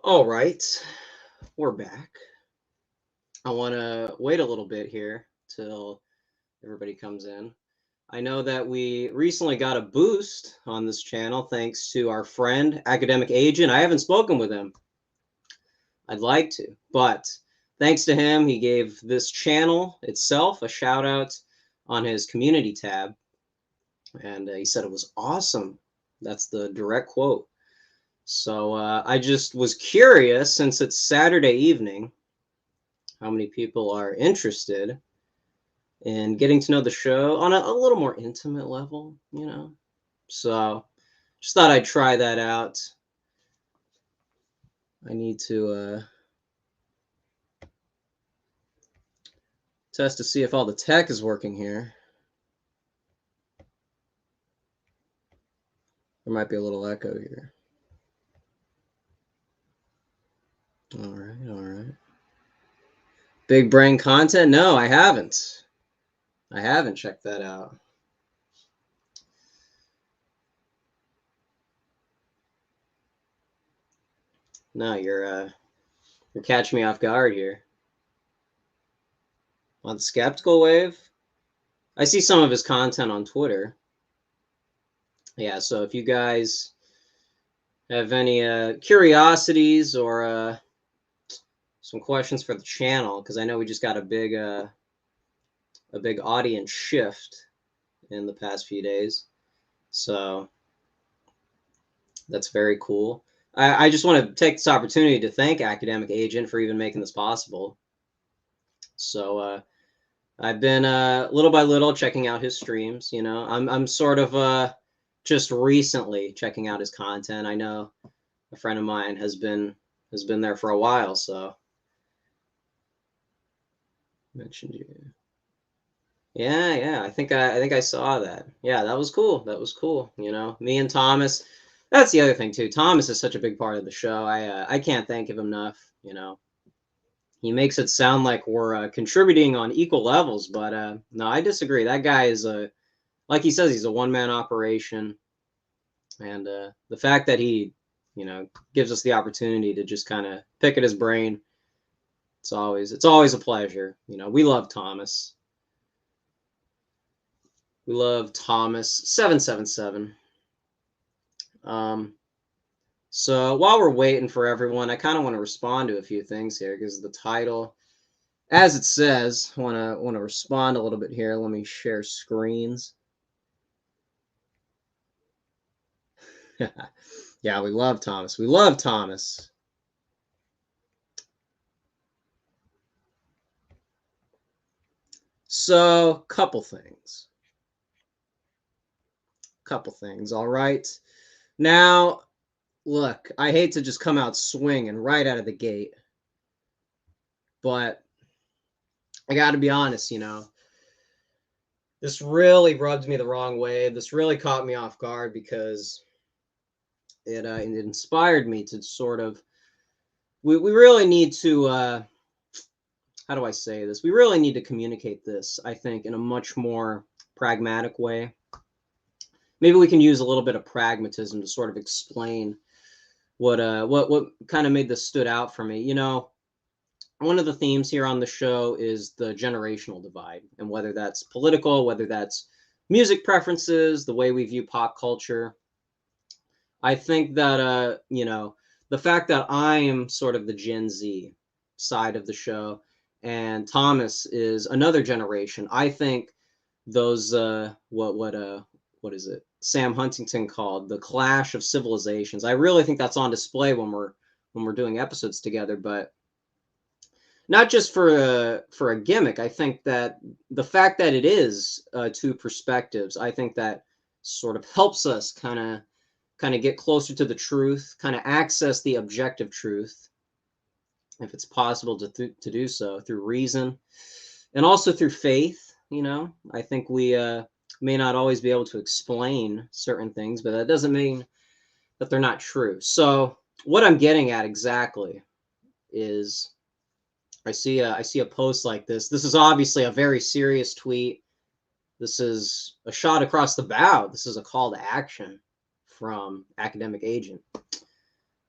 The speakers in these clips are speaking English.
All right, we're back. I want to wait a little bit here till everybody comes in. I know that we recently got a boost on this channel thanks to our friend, Academic Agent. I haven't spoken with him. I'd like to, but thanks to him, he gave this channel itself a shout out on his community tab. And he said it was awesome. That's the direct quote. So I just was curious, since it's Saturday evening, how many people are interested in getting to know the show on a little more intimate level, you know? So just thought I'd try that out. I need to test to see if all the tech is working here. There might be a little echo here. All right, all right. Big brain content? No, I haven't. I haven't checked that out. No, you're catching me off guard here. On Skeptical Wave, I see some of his content on Twitter. Yeah, so if you guys have any curiosities or some questions for the channel, because I know we just got a big audience shift in the past few days, so that's very cool. I just want to take this opportunity to thank Academic Agent for even making this possible. So I've been little by little checking out his streams. You know, I'm sort of just recently checking out his content. I know a friend of mine has been there for a while, so mentioned you. Yeah. I think I saw that. Yeah, that was cool. That was cool. You know, me and Thomas. That's the other thing too. Thomas is such a big part of the show. I can't thank him enough. You know, he makes it sound like we're contributing on equal levels, but no, I disagree. That guy is like he says, he's a one-man operation, and the fact that he, you know, gives us the opportunity to just kind of pick at his brain, it's always a pleasure. You know, we love Thomas. We love Thomas 777. So while we're waiting for everyone, I kind of want to respond to a few things here because the title, as it says, want to respond a little bit here. Let me share screens. Yeah, we love Thomas. We love Thomas. So, couple things. All right. Now, look, I hate to just come out swinging right out of the gate, but I got to be honest, you know, this really rubbed me the wrong way. This really caught me off guard because it inspired me to sort of, we really need to, how do I say this? We really need to communicate this, I think, in a much more pragmatic way. Maybe we can use a little bit of pragmatism to sort of explain what kind of made this stood out for me. You know, one of the themes here on the show is the generational divide, and whether that's political, whether that's music preferences, the way we view pop culture. I think that you know, the fact that I am sort of the Gen Z side of the show and Thomas is another generation, I think those what is it? Sam Huntington called the clash of civilizations. I really think that's on display when we're doing episodes together, but not just for a gimmick. I think that the fact that it is two perspectives, I think that sort of helps us kind of get closer to the truth, kind of access the objective truth, if it's possible to do so through reason and also through faith. You know, I think we may not always be able to explain certain things, but that doesn't mean that they're not true. So what I'm getting at exactly is I see a post like this. This is obviously a very serious tweet. This is a shot across the bow. This is a call to action from Academic Agent.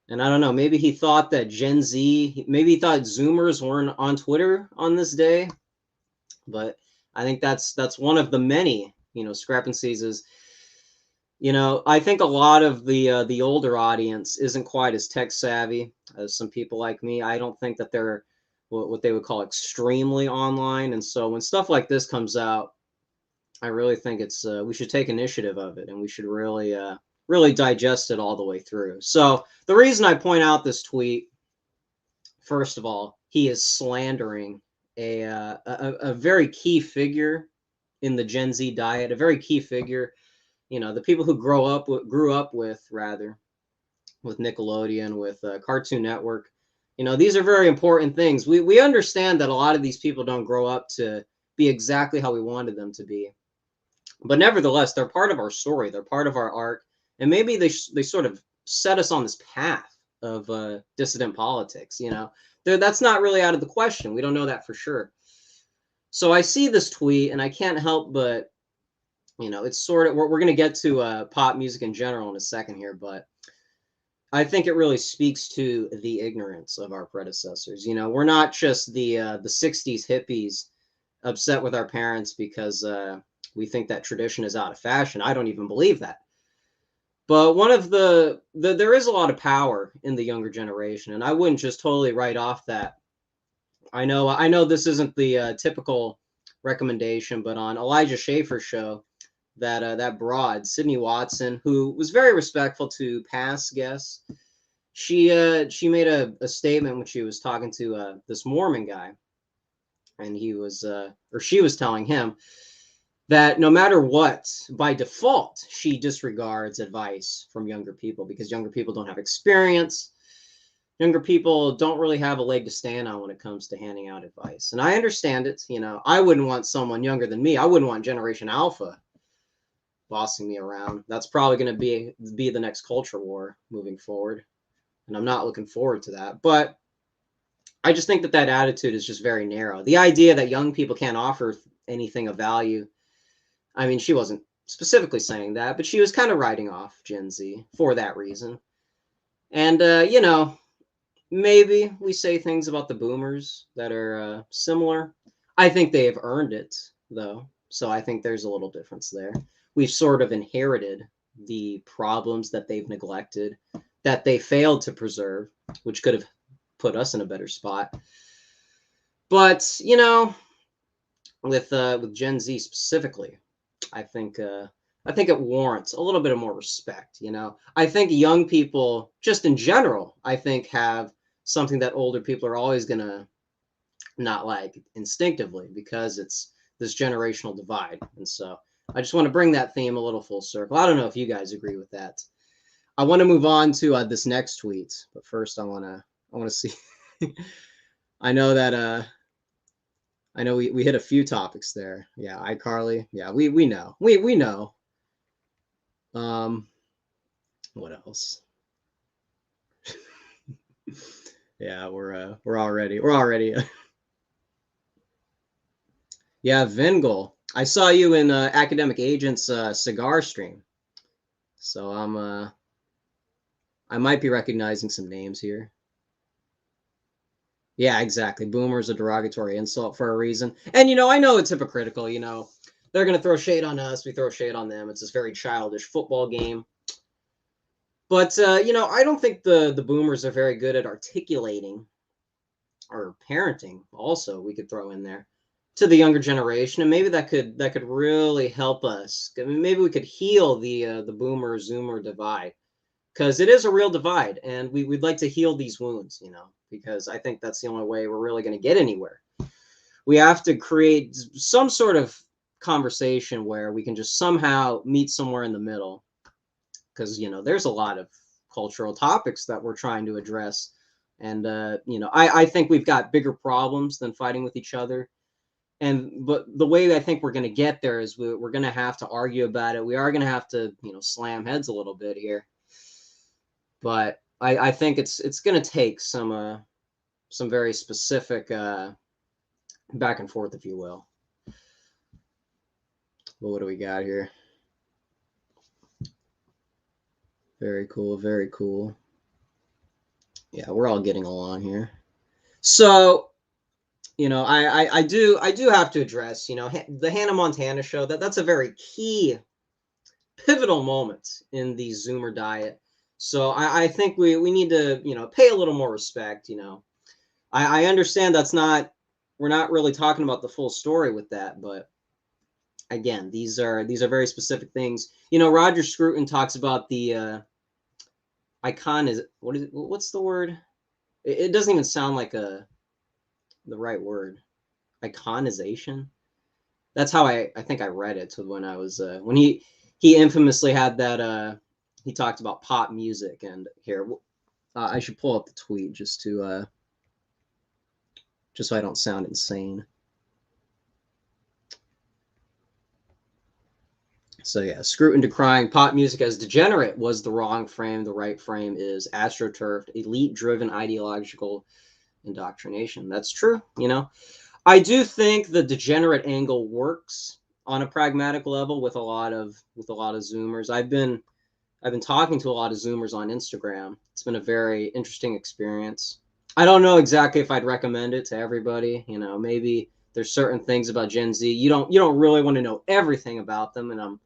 And I don't know, maybe he thought that Gen Z, maybe he thought Zoomers weren't on Twitter on this day. But I think that's one of the many, discrepancies is, I think a lot of the older audience isn't quite as tech savvy as some people like me. I don't think that they're what they would call extremely online. And so when stuff like this comes out, I really think it's we should take initiative of it, and we should really digest it all the way through. So the reason I point out this tweet, first of all, he is slandering a very key figure in the Gen Z diet, a very key figure. The people who grew up with Nickelodeon, with Cartoon Network. These are very important things. We understand that a lot of these people don't grow up to be exactly how we wanted them to be. But nevertheless, they're part of our story. They're part of our arc. And maybe they sort of set us on this path of dissident politics. That's not really out of the question. We don't know that for sure. So I see this tweet, and I can't help but, it's sort of, we're going to get to pop music in general in a second here, but I think it really speaks to the ignorance of our predecessors. We're not just the 60s hippies upset with our parents because we think that tradition is out of fashion. I don't even believe that. But one of there is a lot of power in the younger generation, and I wouldn't just totally write off that. I know this isn't the typical recommendation, but on Elijah Schaffer's show, that broad, Sydney Watson, who was very respectful to past guests, she made a statement when she was talking to this Mormon guy, and he was or she was telling him that no matter what, by default, she disregards advice from younger people because younger people don't have experience. Younger people don't really have a leg to stand on when it comes to handing out advice. And I understand it. I wouldn't want someone younger than me. I wouldn't want Generation Alpha bossing me around. That's probably going to be the next culture war moving forward. And I'm not looking forward to that. But I just think that attitude is just very narrow. The idea that young people can't offer anything of value. I mean, she wasn't specifically saying that, but she was kind of writing off Gen Z for that reason. And, maybe we say things about the boomers that are similar. I think they have earned it, though. So I think there's a little difference there. We've sort of inherited the problems that they've neglected, that they failed to preserve, which could have put us in a better spot. But, with Gen Z specifically, I think it warrants a little bit of more respect. I think young people, just in general, I think have something that older people are always gonna not like instinctively because it's this generational divide. And so I just want to bring that theme a little full circle. I don't know if you guys agree with that. I want to move on to this next tweet, but first I want to see. I know that I know we hit a few topics there. Yeah, iCarly. Yeah, we know. We know. What else? Yeah, we're already yeah, Vingel. I saw you in Academic Agent's cigar stream. So I might be recognizing some names here. Yeah, exactly. Boomer's a derogatory insult for a reason. And I know it's hypocritical, They're gonna throw shade on us, we throw shade on them. It's this very childish football game. But I don't think the boomers are very good at articulating or parenting. Also, we could throw in there to the younger generation, and maybe that could really help us. I mean, maybe we could heal the boomer zoomer divide, because it is a real divide, and we'd like to heal these wounds, because I think that's the only way we're really going to get anywhere. We have to create some sort of conversation where we can just somehow meet somewhere in the middle, because there's a lot of cultural topics that we're trying to address, and I think we've got bigger problems than fighting with each other. But the way I think we're going to get there is we're going to have to argue about it. We are going to have to slam heads a little bit here, but I think it's going to take some very specific back and forth, if you will. Well, what do we got here? Very cool, very cool. Yeah, we're all getting along here. So, I do have to address, the Hannah Montana show. That's a very key, pivotal moment in the Zoomer diet. So I think we need to, pay a little more respect. I understand we're not really talking about the full story with that, but again, these are very specific things. Roger Scruton talks about the what's the word? It doesn't even sound like the right word. Iconization. That's how I think I read it when I was when he infamously had that he talked about pop music. And here I should pull up the tweet just so I don't sound insane. So yeah, Scruton decrying pop music as degenerate was the wrong frame. The right frame is astroturfed, elite-driven ideological indoctrination. That's true. I do think the degenerate angle works on a pragmatic level with a lot of Zoomers. I've been talking to a lot of Zoomers on Instagram. It's been a very interesting experience. I don't know exactly if I'd recommend it to everybody. Maybe there's certain things about Gen Z you don't really want to know everything about them, and I'm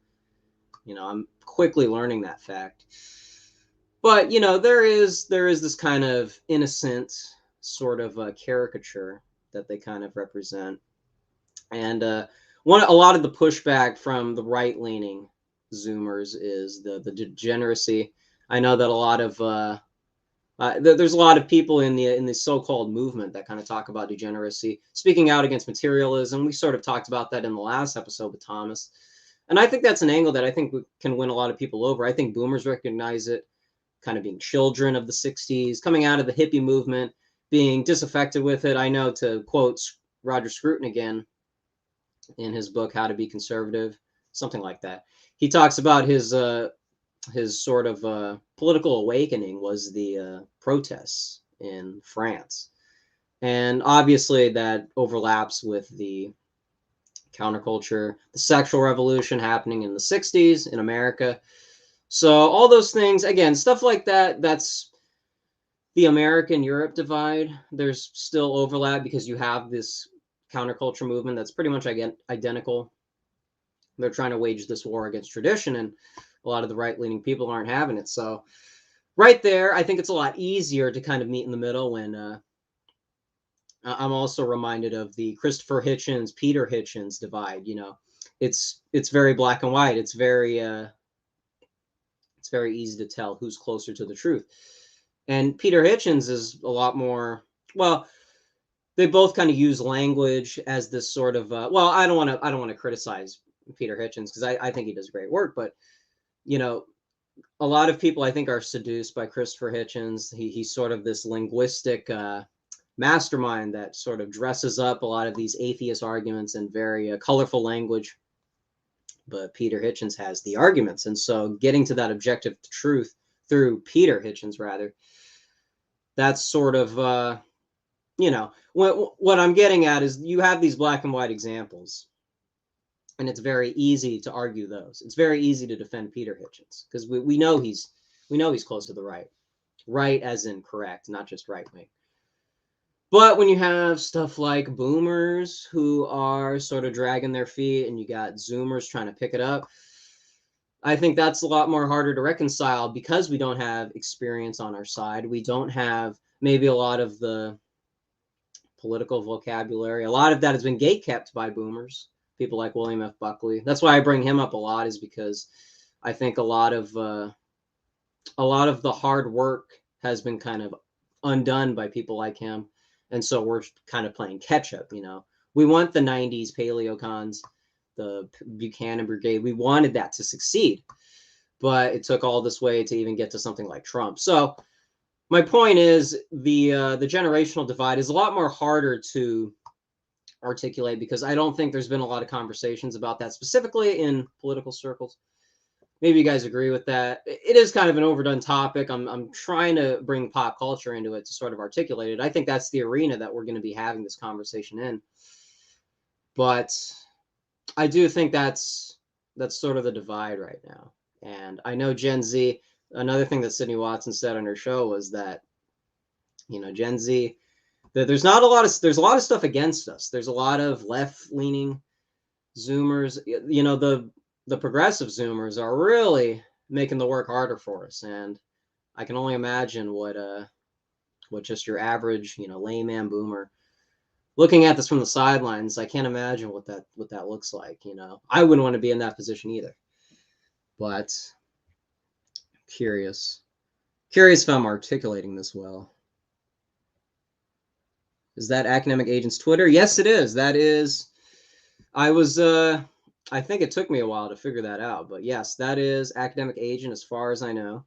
quickly learning that fact. But there is this kind of innocent sort of caricature that they kind of represent, and a lot of the pushback from the right-leaning Zoomers is the degeneracy. I know that a lot of there's a lot of people in the so-called movement that kind of talk about degeneracy, speaking out against materialism. We sort of talked about that in the last episode with Thomas, and I think that's an angle that I think can win a lot of people over. I think boomers recognize it, kind of being children of the 60s, coming out of the hippie movement, being disaffected with it. I know, to quote Roger Scruton again in his book How to Be Conservative, something like that, he talks about his sort of political awakening was the protests in France. And obviously that overlaps with the counterculture, the sexual revolution happening in the 60s in America. So all those things, again, stuff like that, that's the American-Europe divide. There's still overlap because you have this counterculture movement that's pretty much identical. They're trying to wage this war against tradition, and a lot of the right-leaning people aren't having it. So right there, I think it's a lot easier to kind of meet in the middle. When I'm also reminded of the Christopher Hitchens, Peter Hitchens divide. It's very black and white. It's very easy to tell who's closer to the truth. And Peter Hitchens is a lot more, well, they both kind of use language as this sort of well, I don't want to criticize Peter Hitchens because I think he does great work, but a lot of people I think are seduced by Christopher Hitchens. He's sort of this linguistic mastermind that sort of dresses up a lot of these atheist arguments in very colorful language. But Peter Hitchens has the arguments, and so getting to that objective truth through Peter Hitchens, rather, that's sort of what I'm getting at is you have these black and white examples, and it's very easy to argue those. It's very easy to defend Peter Hitchens because we know he's close to the right as in correct, not just right wing. But when you have stuff like boomers who are sort of dragging their feet, and you got Zoomers trying to pick it up, I think that's a lot more harder to reconcile because we don't have experience on our side. We don't have maybe a lot of the political vocabulary. A lot of that has been gatekept by boomers, people like William F. Buckley. That's why I bring him up a lot, is because I think a lot of the hard work has been kind of undone by people like him. And so we're kind of playing catch up. We want the 90s paleocons, the Buchanan Brigade. We wanted that to succeed, but it took all this way to even get to something like Trump. So my point is the generational divide is a lot more harder to articulate because I don't think there's been a lot of conversations about that specifically in political circles. Maybe you guys agree with that. It is kind of an overdone topic. I'm trying to bring pop culture into it to sort of articulate it. I think that's the arena that we're going to be having this conversation in. But I do think that's sort of the divide right now. And I know Gen Z, another thing that Sydney Watson said on her show was that You know, Gen Z. There's not a lot of there's a lot of stuff against us. There's a lot of left-leaning Zoomers. You know, the progressive Zoomers are really making the work harder for us, and I can only imagine what just your average, you know, layman boomer looking at this from the sidelines. I can't imagine what that looks like. You know, I wouldn't want to be in that position either. But curious if I'm articulating this well. Is that Academic Agent's Twitter? Yes, it is. That is. I was. I think it took me a while to figure that out, but yes, that is Academic Agent as far as I know.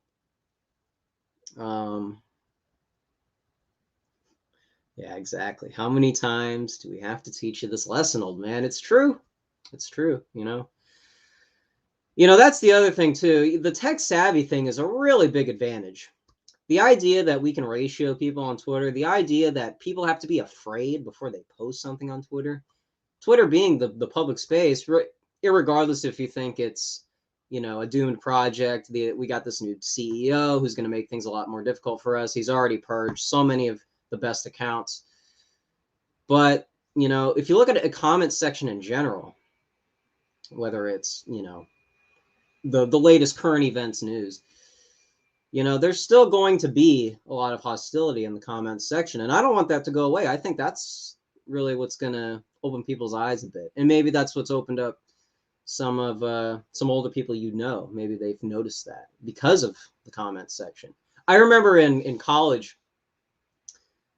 Yeah, exactly. How many times do we have to teach you this lesson, old man? It's true. It's true, you know. You know, that's the other thing too. The tech savvy thing is a really big advantage. The idea that we can ratio people on Twitter, the idea that people have to be afraid before they post something on Twitter, Twitter being the public space, irregardless if you think it's, you know, a doomed project. We got this new CEO who's going to make things a lot more difficult for us. He's already purged so many of the best accounts. But, you know, if you look at a comment section in general, whether it's, you know, the latest current events news, you know, there's still going to be a lot of hostility in the comments section. And I don't want that to go away. I think that's really what's going to open people's eyes a bit. And maybe that's what's opened up some older people, you know, maybe they've noticed that because of the comments section. I remember in college,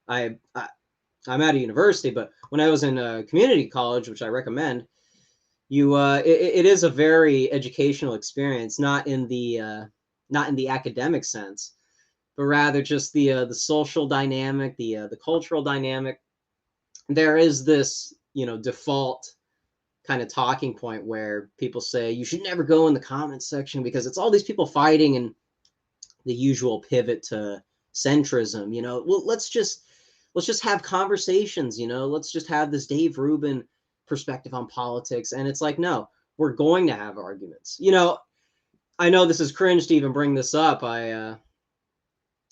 I'm at a university, but when I was in a community college, which I recommend, it is a very educational experience, not in the academic sense, but rather just the social dynamic, the cultural dynamic. There is this, you know, default kind of talking point where people say you should never go in the comments section because it's all these people fighting, and the usual pivot to centrism. You know, well, let's just have conversations. You know, let's just have this Dave Rubin perspective on politics. And it's like, no, we're going to have arguments. You know, I know this is cringe to even bring this up.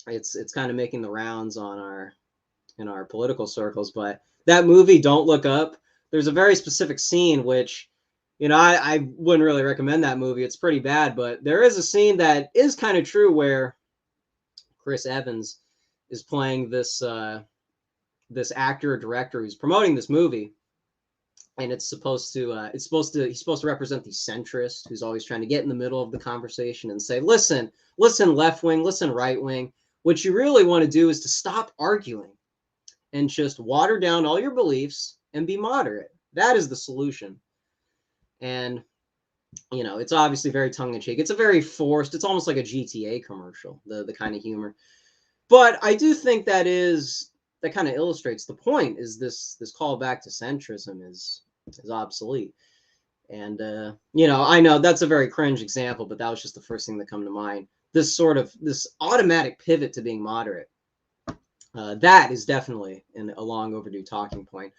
It's kind of making the rounds in our political circles, but that movie Don't Look Up, there's a very specific scene which, you know, I wouldn't really recommend that movie. It's pretty bad, but there is a scene that is kind of true where Chris Evans is playing this actor or director who's promoting this movie, and he's supposed to represent the centrist who's always trying to get in the middle of the conversation and say, listen, left wing, listen, right wing. What you really want to do is to stop arguing and just water down all your beliefs and be moderate. That is the solution. And, you know, it's obviously very tongue-in-cheek. It's a very forced, it's almost like a GTA commercial, the kind of humor. But I do think that kind of illustrates the point, is this call back to centrism is obsolete. And, you know, I know that's a very cringe example, but that was just the first thing that come to mind. This automatic pivot to being moderate. That is definitely a long overdue talking point.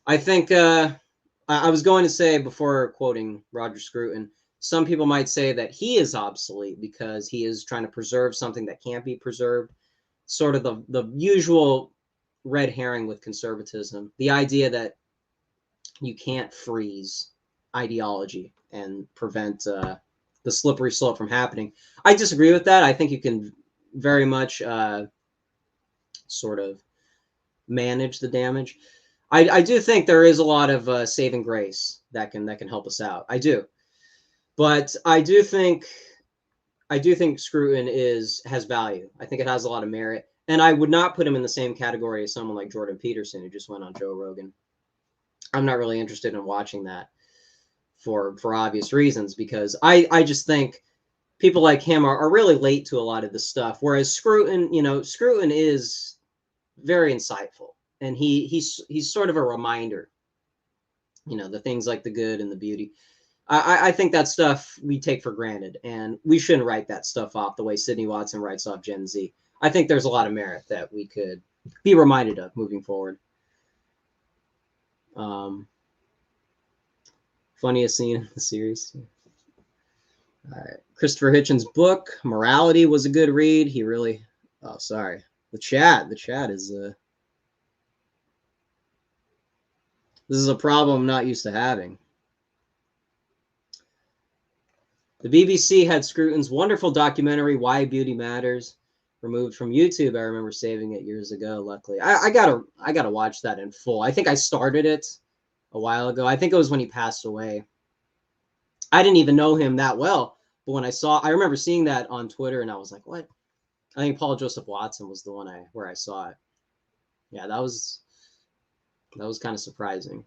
I think I was going to say, before quoting Roger Scruton, some people might say that he is obsolete because he is trying to preserve something that can't be preserved. Sort of the usual red herring with conservatism, the idea that you can't freeze ideology and prevent the slippery slope from happening. I disagree with that. I think you can very much sort of manage the damage. I do think there is a lot of saving grace that can help us out. I do, but I do think Scruton has value. I think it has a lot of merit, and I would not put him in the same category as someone like Jordan Peterson, who just went on Joe Rogan. I'm not really interested in watching that for obvious reasons, because I just think people like him are really late to a lot of this stuff. Whereas Scruton, you know, Scruton is very insightful, and he's sort of a reminder, you know, the things like the good and the beauty. I think that stuff we take for granted, and we shouldn't write that stuff off the way Sidney Watson writes off Gen Z. I think there's a lot of merit that we could be reminded of moving forward. Funniest scene in the series. All right. Christopher Hitchens' book, Morality, was a good read. He really... Oh, sorry. The chat is this is a problem I'm not used to having. The BBC had Scruton's wonderful documentary, Why Beauty Matters, removed from YouTube. I remember saving it years ago, luckily. I gotta watch that in full. I think I started it a while ago. I think it was when he passed away. I didn't even know him that well, but when I remember seeing that on Twitter, and I was like, what? I think Paul Joseph Watson was the one where I saw it. Yeah, that was kind of surprising.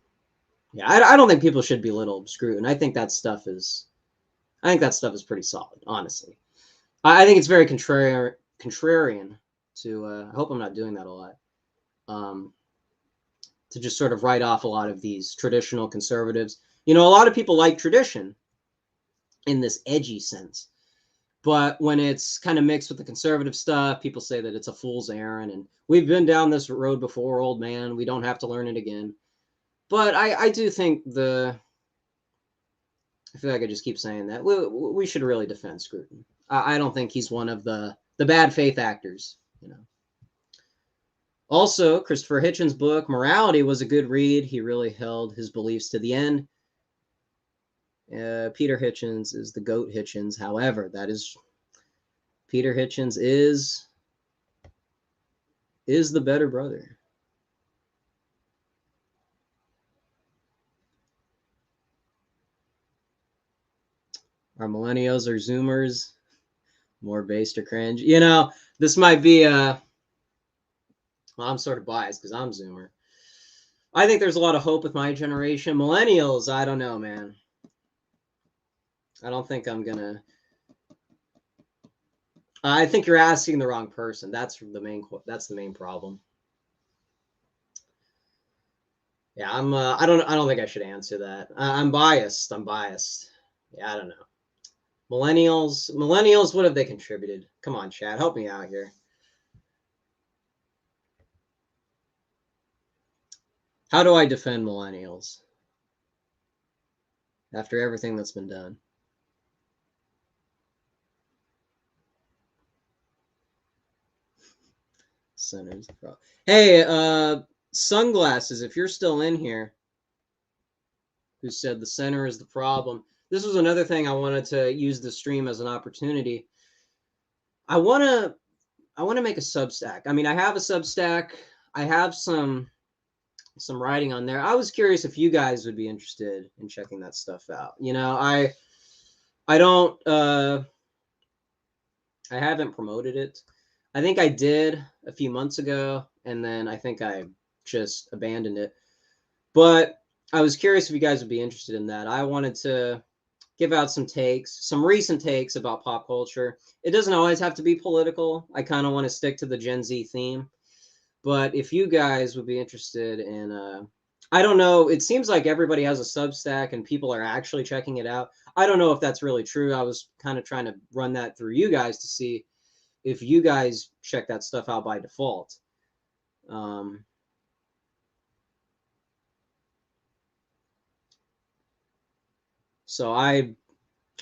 Yeah, I don't think people should belittle Scruton. I think that stuff is pretty solid, honestly. I think it's very contrarian to. I hope I'm not doing that a lot. To just sort of write off a lot of these traditional conservatives. You know, a lot of people like tradition in this edgy sense, but when it's kind of mixed with the conservative stuff, people say that it's a fool's errand, and we've been down this road before, old man. We don't have to learn it again. But I do think I feel like I just keep saying that. We should really defend Scruton. I don't think he's one of the bad faith actors, you know. Also, Christopher Hitchens' book, Morality, was a good read. He really held his beliefs to the end. Peter Hitchens is the GOAT Hitchens. However, Peter Hitchens is the better brother. Are millennials or Zoomers more based or cringe? You know, this might be well, I'm sort of biased because I'm Zoomer. I think there's a lot of hope with my generation. Millennials, I don't know, man. I don't think I'm gonna. I think you're asking the wrong person. That's the main problem. Yeah, I don't think I should answer that. I'm biased. Yeah, I don't know. Millennials. What have they contributed? Come on, Chad, help me out here. How do I defend millennials after everything that's been done? Centers. Hey, Sunglasses, if you're still in here, who said the center is the problem. This was another thing I wanted to use the stream as an opportunity. I want to make a Substack. I mean, I have a Substack. I have some writing on there. I was curious if you guys would be interested in checking that stuff out. You know, I don't I haven't promoted it. I think I did a few months ago, and then I think I just abandoned it. But I was curious if you guys would be interested in that. I wanted to give out some recent takes about pop culture. It doesn't always have to be political. I kind of want to stick to the Gen Z theme. But if you guys would be interested in, I don't know, it seems like everybody has a Substack and people are actually checking it out. I don't know if that's really true. I was kind of trying to run that through you guys to see if you guys check that stuff out by default. So I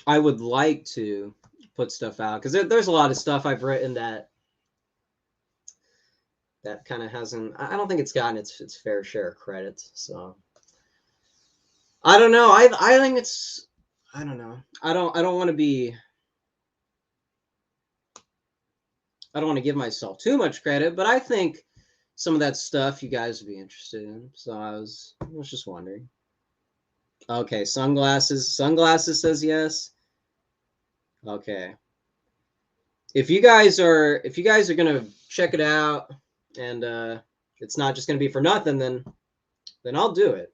would like to put stuff out because there's a lot of stuff I've written that kind of hasn't. I don't think it's gotten its fair share of credit. So I don't know. I think it's. I don't know. I don't want to be. I don't want to give myself too much credit, but I think some of that stuff you guys would be interested in. So I was just wondering. Okay, Sunglasses says yes. Okay. If you guys are gonna check it out and it's not just gonna be for nothing, then I'll do it.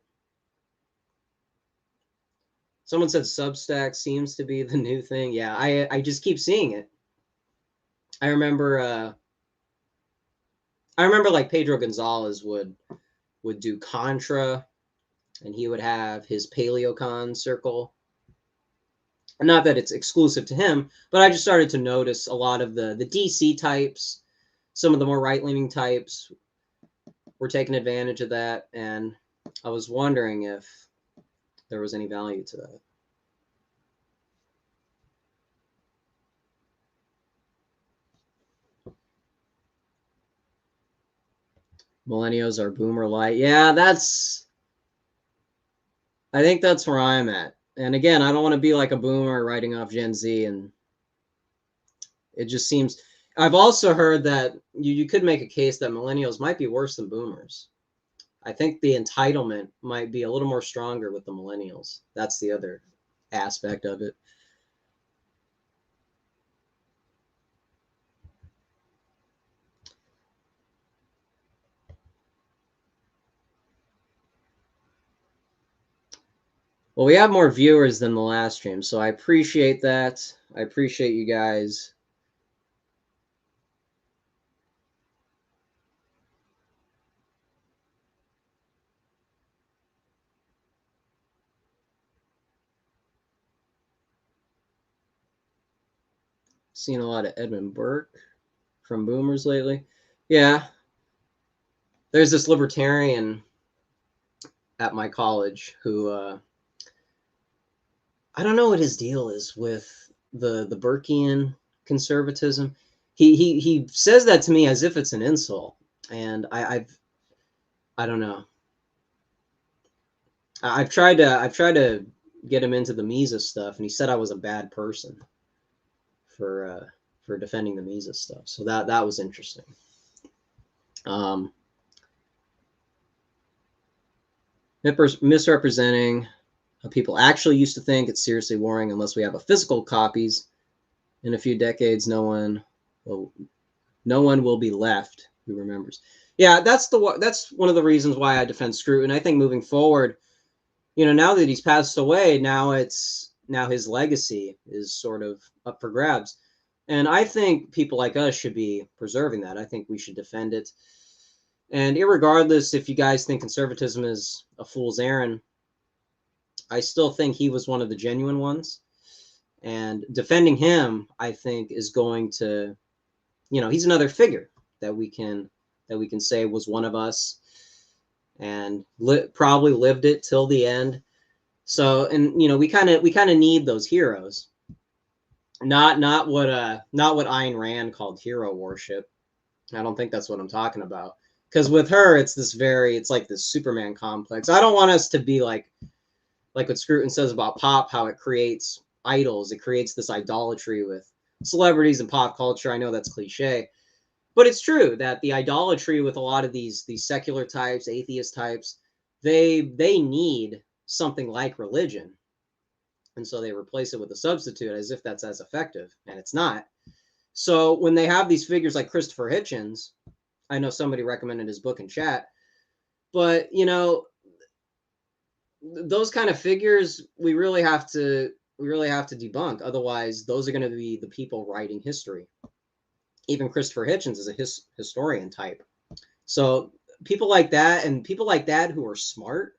Someone said Substack seems to be the new thing. Yeah, I just keep seeing it. I remember like Pedro Gonzalez would do Contra, and he would have his PaleoCon circle. And not that it's exclusive to him, but I just started to notice a lot of the DC types, some of the more right-leaning types were taking advantage of that, and I was wondering if there was any value to that. Millennials are boomer light. Yeah, I think that's where I'm at. And again, I don't want to be like a boomer writing off Gen Z, and it just seems. I've also heard that you could make a case that millennials might be worse than boomers. I think the entitlement might be a little more stronger with the millennials. That's the other aspect of it. Well, we have more viewers than the last stream, so I appreciate that. I appreciate you guys. Seen a lot of Edmund Burke from boomers lately. Yeah, there's this libertarian at my college who I don't know what his deal is with the Burkean conservatism. He says that to me as if it's an insult, and I don't know. I've tried to get him into the Mises stuff, and he said I was a bad person for defending the Mises stuff. So that was interesting. Misrepresenting how people actually used to think, it's seriously worrying unless we have a physical copies. In a few decades, no one will be left who remembers. Yeah, that's one of the reasons why I defend Scruton. I think moving forward, now that he's passed away, now his legacy is sort of up for grabs. And I think people like us should be preserving that. I think we should defend it. And irregardless if you guys think conservatism is a fool's errand, I still think he was one of the genuine ones. And defending him, I think, is going to, he's another figure that we can say was one of us and probably lived it till the end. So, and we kind of need those heroes. Not what Ayn Rand called hero worship. I don't think that's what I'm talking about. Because with her, it's like this Superman complex. I don't want us to be like what Scruton says about pop, how it creates idols. It creates this idolatry with celebrities and pop culture. I know that's cliche, but it's true that the idolatry with a lot of these secular types, atheist types, they need something like religion. And so they replace it with a substitute as if that's as effective, and it's not. So when they have these figures like Christopher Hitchens, I know somebody recommended his book in chat, but those kind of figures we really have to debunk. Otherwise, those are going to be the people writing history. Even Christopher Hitchens is a historian type. So people like that, and people like that who are smart,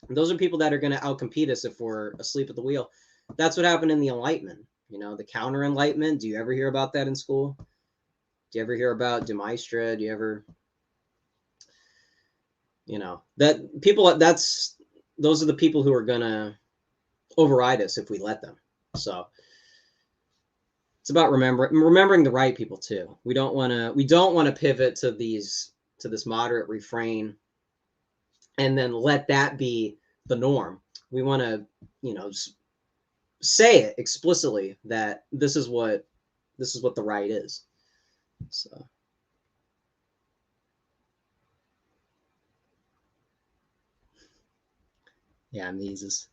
those are people that are going to outcompete us if we're asleep at the wheel. That's what happened in the Enlightenment. The counter Enlightenment. Do you ever hear about that in school? Do you ever hear about de Maistre? Do you ever, that people? Those are the people who are gonna override us if we let them. So it's about remembering the right people too. We don't want to pivot to this moderate refrain and then let that be the norm. We want to say it explicitly that this is what the right is. So yeah, Mises.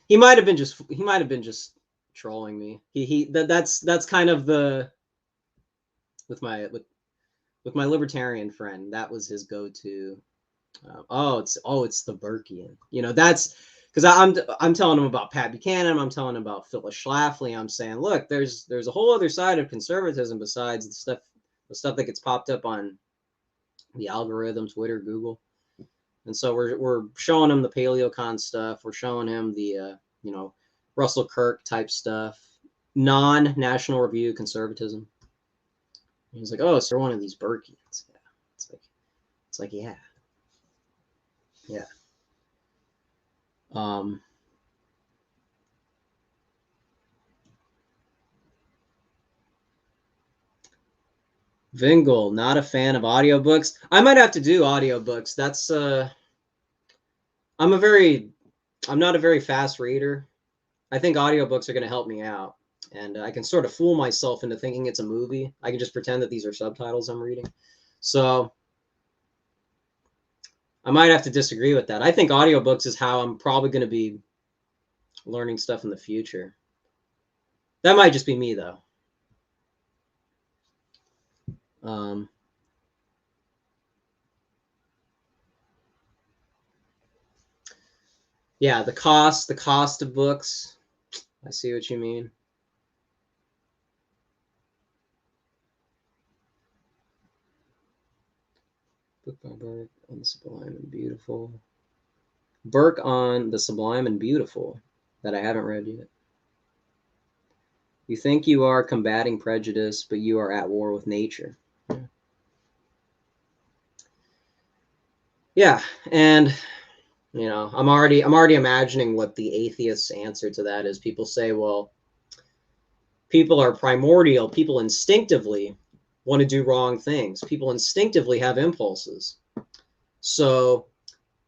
He might have been just trolling me. That's kind of the with my libertarian friend. That was his go-to. It's the Burkean. That's because I'm telling him about Pat Buchanan. I'm telling him about Phyllis Schlafly. I'm saying, look, there's a whole other side of conservatism besides the stuff that gets popped up on the algorithm, Twitter, Google. And so we're showing him the paleocon stuff. We're showing him the Russell Kirk type stuff, non-National Review conservatism. And he's like, oh, so you're one of these Burkeans. Yeah. It's like yeah. Vingle, not a fan of audiobooks. I might have to do audiobooks. That's I'm not a very fast reader. I think audiobooks are going to help me out. And I can sort of fool myself into thinking it's a movie. I can just pretend that these are subtitles I'm reading. So I might have to disagree with that. I think audiobooks is how I'm probably going to be learning stuff in the future. That might just be me, though. Yeah, the cost of books. I see what you mean. Book by Burke on the Sublime and Beautiful. Burke on the Sublime and Beautiful, that I haven't read yet. You think you are combating prejudice, but you are at war with nature. Yeah, and you know, I'm already imagining what the atheist's answer to that is. People say, well, people are primordial. People instinctively want to do wrong things. People instinctively have impulses. So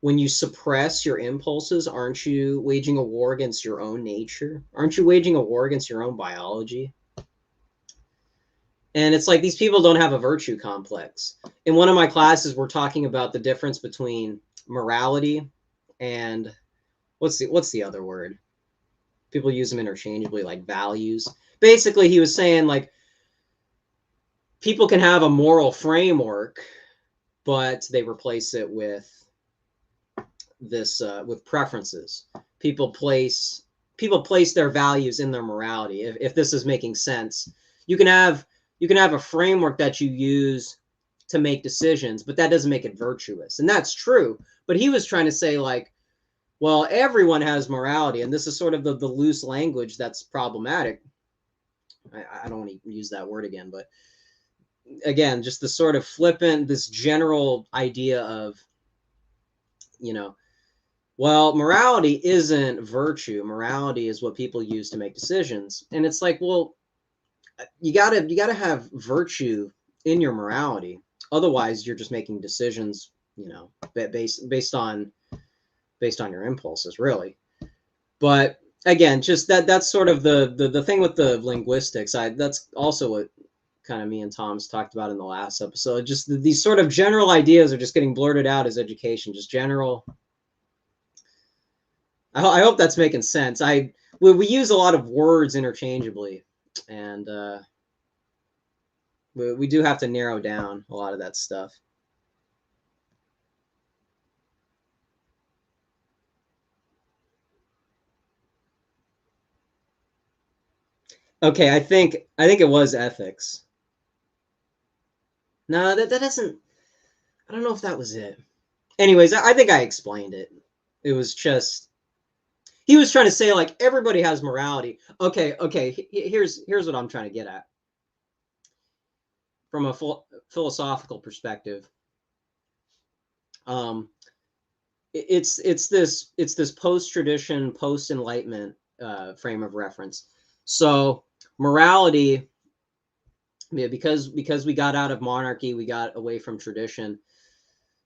when you suppress your impulses, aren't you waging a war against your own nature? Aren't you waging a war against your own biology? And it's like these people don't have a virtue complex. In one of my classes, we're talking about the difference between morality and what's the other word? People use them interchangeably, like values. Basically, he was saying like people can have a moral framework, but they replace it with with preferences. People place their values in their morality. If this is making sense, you can have a framework that you use to make decisions, but that doesn't make it virtuous. And that's true. But he was trying to say like, well, everyone has morality, and this is sort of the loose language that's problematic. I don't want to use that word again, but again, just the sort of flippant, this general idea of, you know, well, morality isn't virtue. Morality is what people use to make decisions. And it's like, well, you gotta have virtue in your morality. Otherwise, you're just making decisions, you know, based on your impulses, really. But again, just that's sort of the thing with the linguistics. That's also what kind of me and Tom's talked about in the last episode. Just these sort of general ideas are just getting blurted out as education, just general. I hope that's making sense. We use a lot of words interchangeably, and we do have to narrow down a lot of that stuff. Okay, I think it was ethics. No, that doesn't. I don't know if that was it. Anyways, I think I explained it. It was just he was trying to say like everybody has morality. Okay. Here's what I'm trying to get at from a philosophical perspective. It's this post-tradition, post-enlightenment frame of reference. So morality, yeah, because we got out of monarchy, we got away from tradition.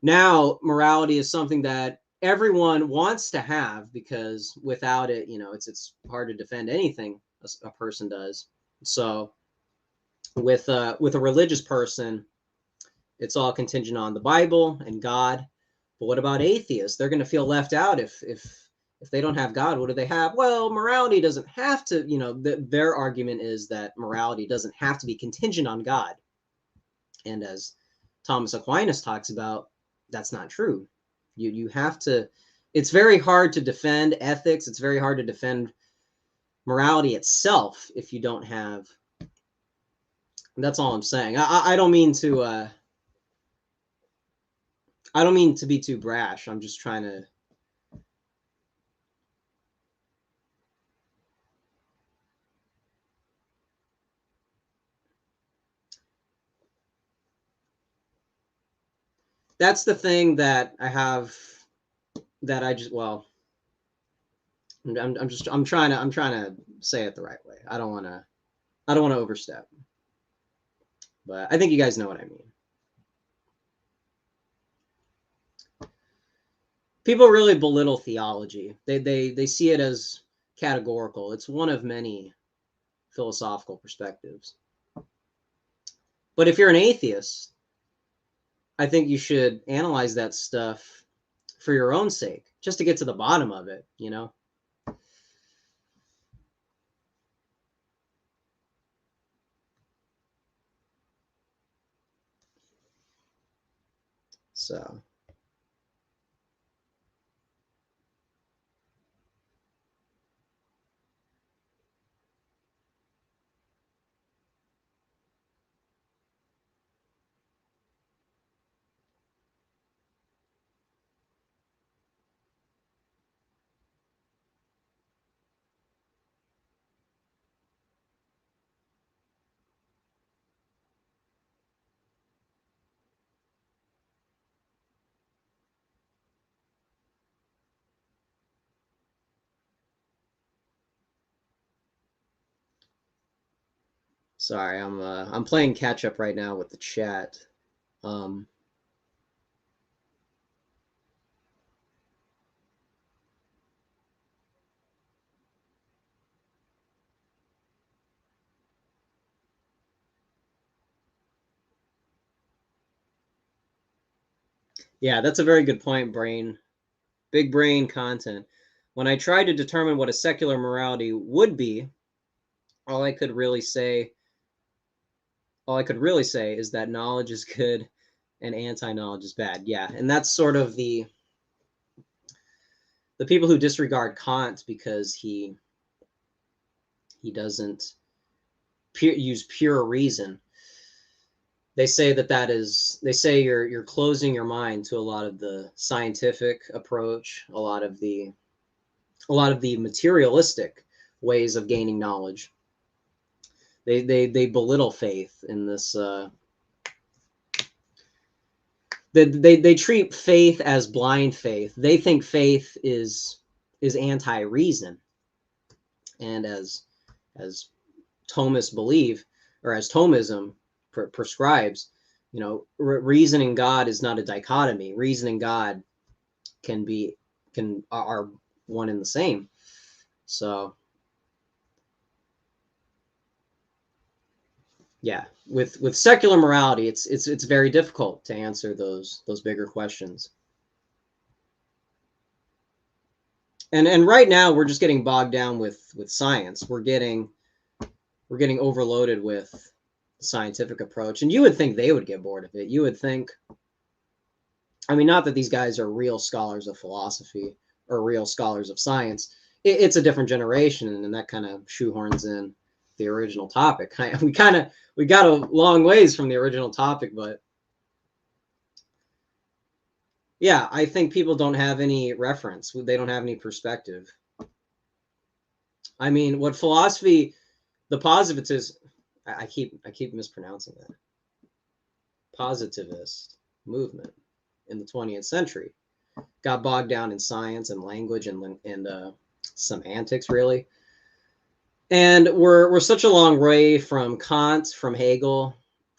Now morality is something that everyone wants to have, because without it, you know, it's hard to defend anything a person does. So with a religious person, it's all contingent on the Bible and God. But what about atheists? They're going to feel left out if they don't have God. What do they have? Well, morality doesn't have to, you know, their argument is that morality doesn't have to be contingent on God. And as Thomas Aquinas talks about, that's not true. You have to, it's very hard to defend ethics. It's very hard to defend morality itself if you don't have, that's all I'm saying. I don't mean to, I don't mean to be too brash. I'm just trying to. That's the thing that I have. That I just well. I'm trying to say it the right way. I don't want to overstep. but I think you guys know what I mean. People really belittle theology. They see it as categorical. It's one of many philosophical perspectives. But if you're an atheist, I think you should analyze that stuff for your own sake, just to get to the bottom of it, you know? So, sorry, I'm playing catch up right now with the chat. Um, yeah, that's a very good point, Brain. Big brain content. When I tried to determine what a secular morality would be, all I could really say all I could really say is that knowledge is good and anti-knowledge is bad. Yeah, and that's sort of the people who disregard Kant because he doesn't use pure reason. They say they say you're closing your mind to a lot of the scientific approach, a lot of the materialistic ways of gaining knowledge. They belittle faith in this. They treat faith as blind faith. They think faith is anti-reason, and as Thomists believe, or as Thomism prescribes, you know, reason and God is not a dichotomy. Reason and God are one and the same. So yeah, with secular morality, it's very difficult to answer those bigger questions. And right now we're just getting bogged down with science. We're getting overloaded with the scientific approach, and you would think they would get bored of it. You would think, I mean, not that these guys are real scholars of philosophy or real scholars of science. It's a different generation, and that kind of shoehorns in the original topic. We got a long ways from the original topic, but yeah, I think people don't have any reference. They don't have any perspective. I mean, what philosophy, the positivist, I keep mispronouncing that. Positivist movement in the 20th century got bogged down in science and language and semantics, really. And we're such a long way from Kant, from Hegel.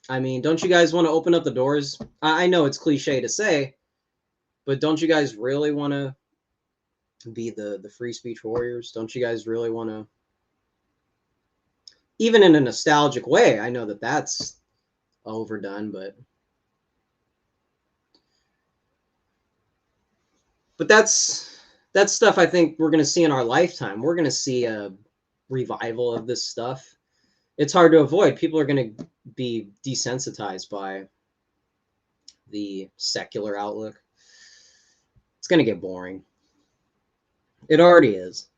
I mean, don't you guys want to open up the doors? I know it's cliche to say, but don't you guys really want to be the free speech warriors? Don't you guys really want to, even in a nostalgic way? I know that that's overdone, but that's stuff I think we're going to see in our lifetime. We're going to see a revival of this stuff. It's hard to avoid. People are going to be desensitized by the secular outlook. It's going to get boring. It already is.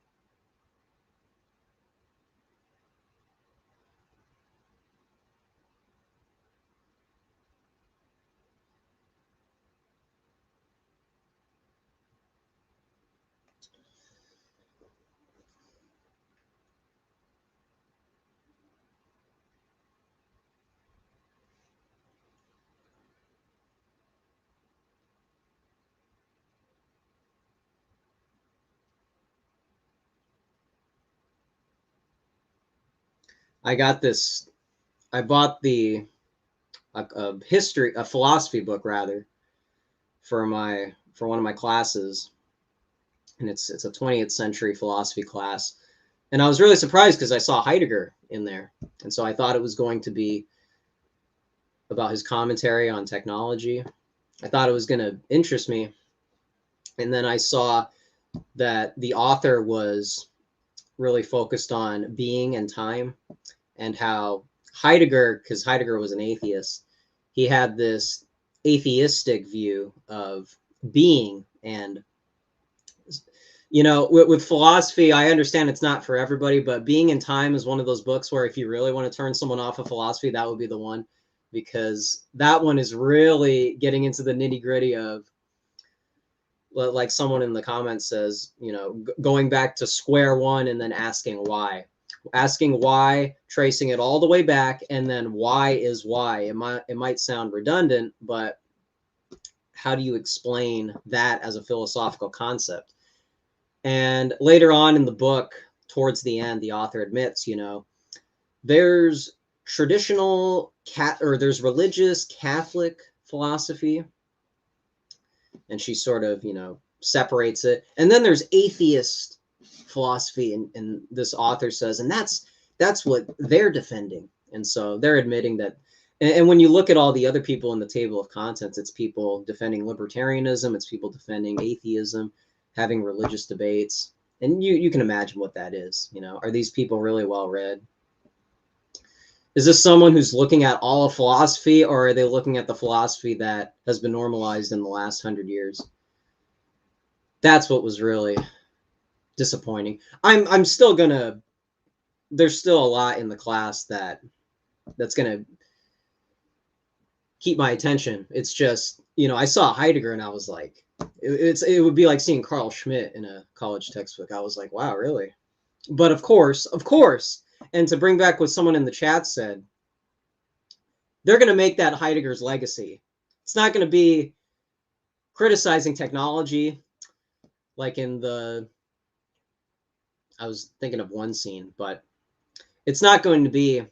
I got this. I bought the a philosophy book rather, for one of my classes, and it's a 20th century philosophy class, and I was really surprised because I saw Heidegger in there, and so I thought it was going to be about his commentary on technology. I thought it was going to interest me, and then I saw that the author was really focused on being and time, and how Heidegger, because Heidegger was an atheist, he had this atheistic view of being. And, you know, with philosophy, I understand it's not for everybody, but Being and Time is one of those books where if you really want to turn someone off of philosophy, that would be the one, because that one is really getting into the nitty gritty of, like someone in the comments says, you know, going back to square one and then asking why, tracing it all the way back, and then why is why. It might sound redundant, but how do you explain that as a philosophical concept? And later on in the book, towards the end, the author admits, you know, there's there's religious Catholic philosophy, and she sort of, you know, separates it. And then there's atheist philosophy, and this author says, and that's what they're defending. And so they're admitting that. And when you look at all the other people in the table of contents, it's people defending libertarianism, it's people defending atheism, having religious debates. And you can imagine what that is. You know, are these people really well read? Is this someone who's looking at all of philosophy, or are they looking at the philosophy that has been normalized in the last 100 years? That's what was really disappointing. I'm still gonna. There's still a lot in the class that's gonna keep my attention. It's just, you know, I saw Heidegger and I was like, it would be like seeing Carl Schmitt in a college textbook. I was like, wow, really? But of course. And to bring back what someone in the chat said, they're going to make that Heidegger's legacy. It's not going to be criticizing technology like in I was thinking of one scene, but it's not going to be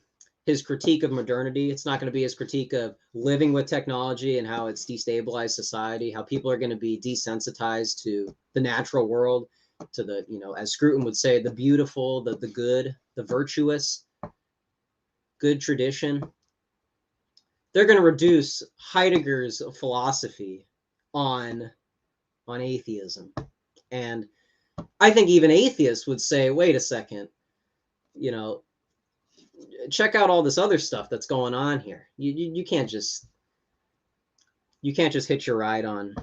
his critique of modernity. It's not going to be his critique of living with technology and how it's destabilized society, how people are going to be desensitized to the natural world, to the, you know, as Scruton would say, the beautiful, the good, the virtuous, good tradition. They're going to reduce Heidegger's philosophy on atheism. And I think even atheists would say, wait a second, you know, check out all this other stuff that's going on here. You can't just hitch your ride on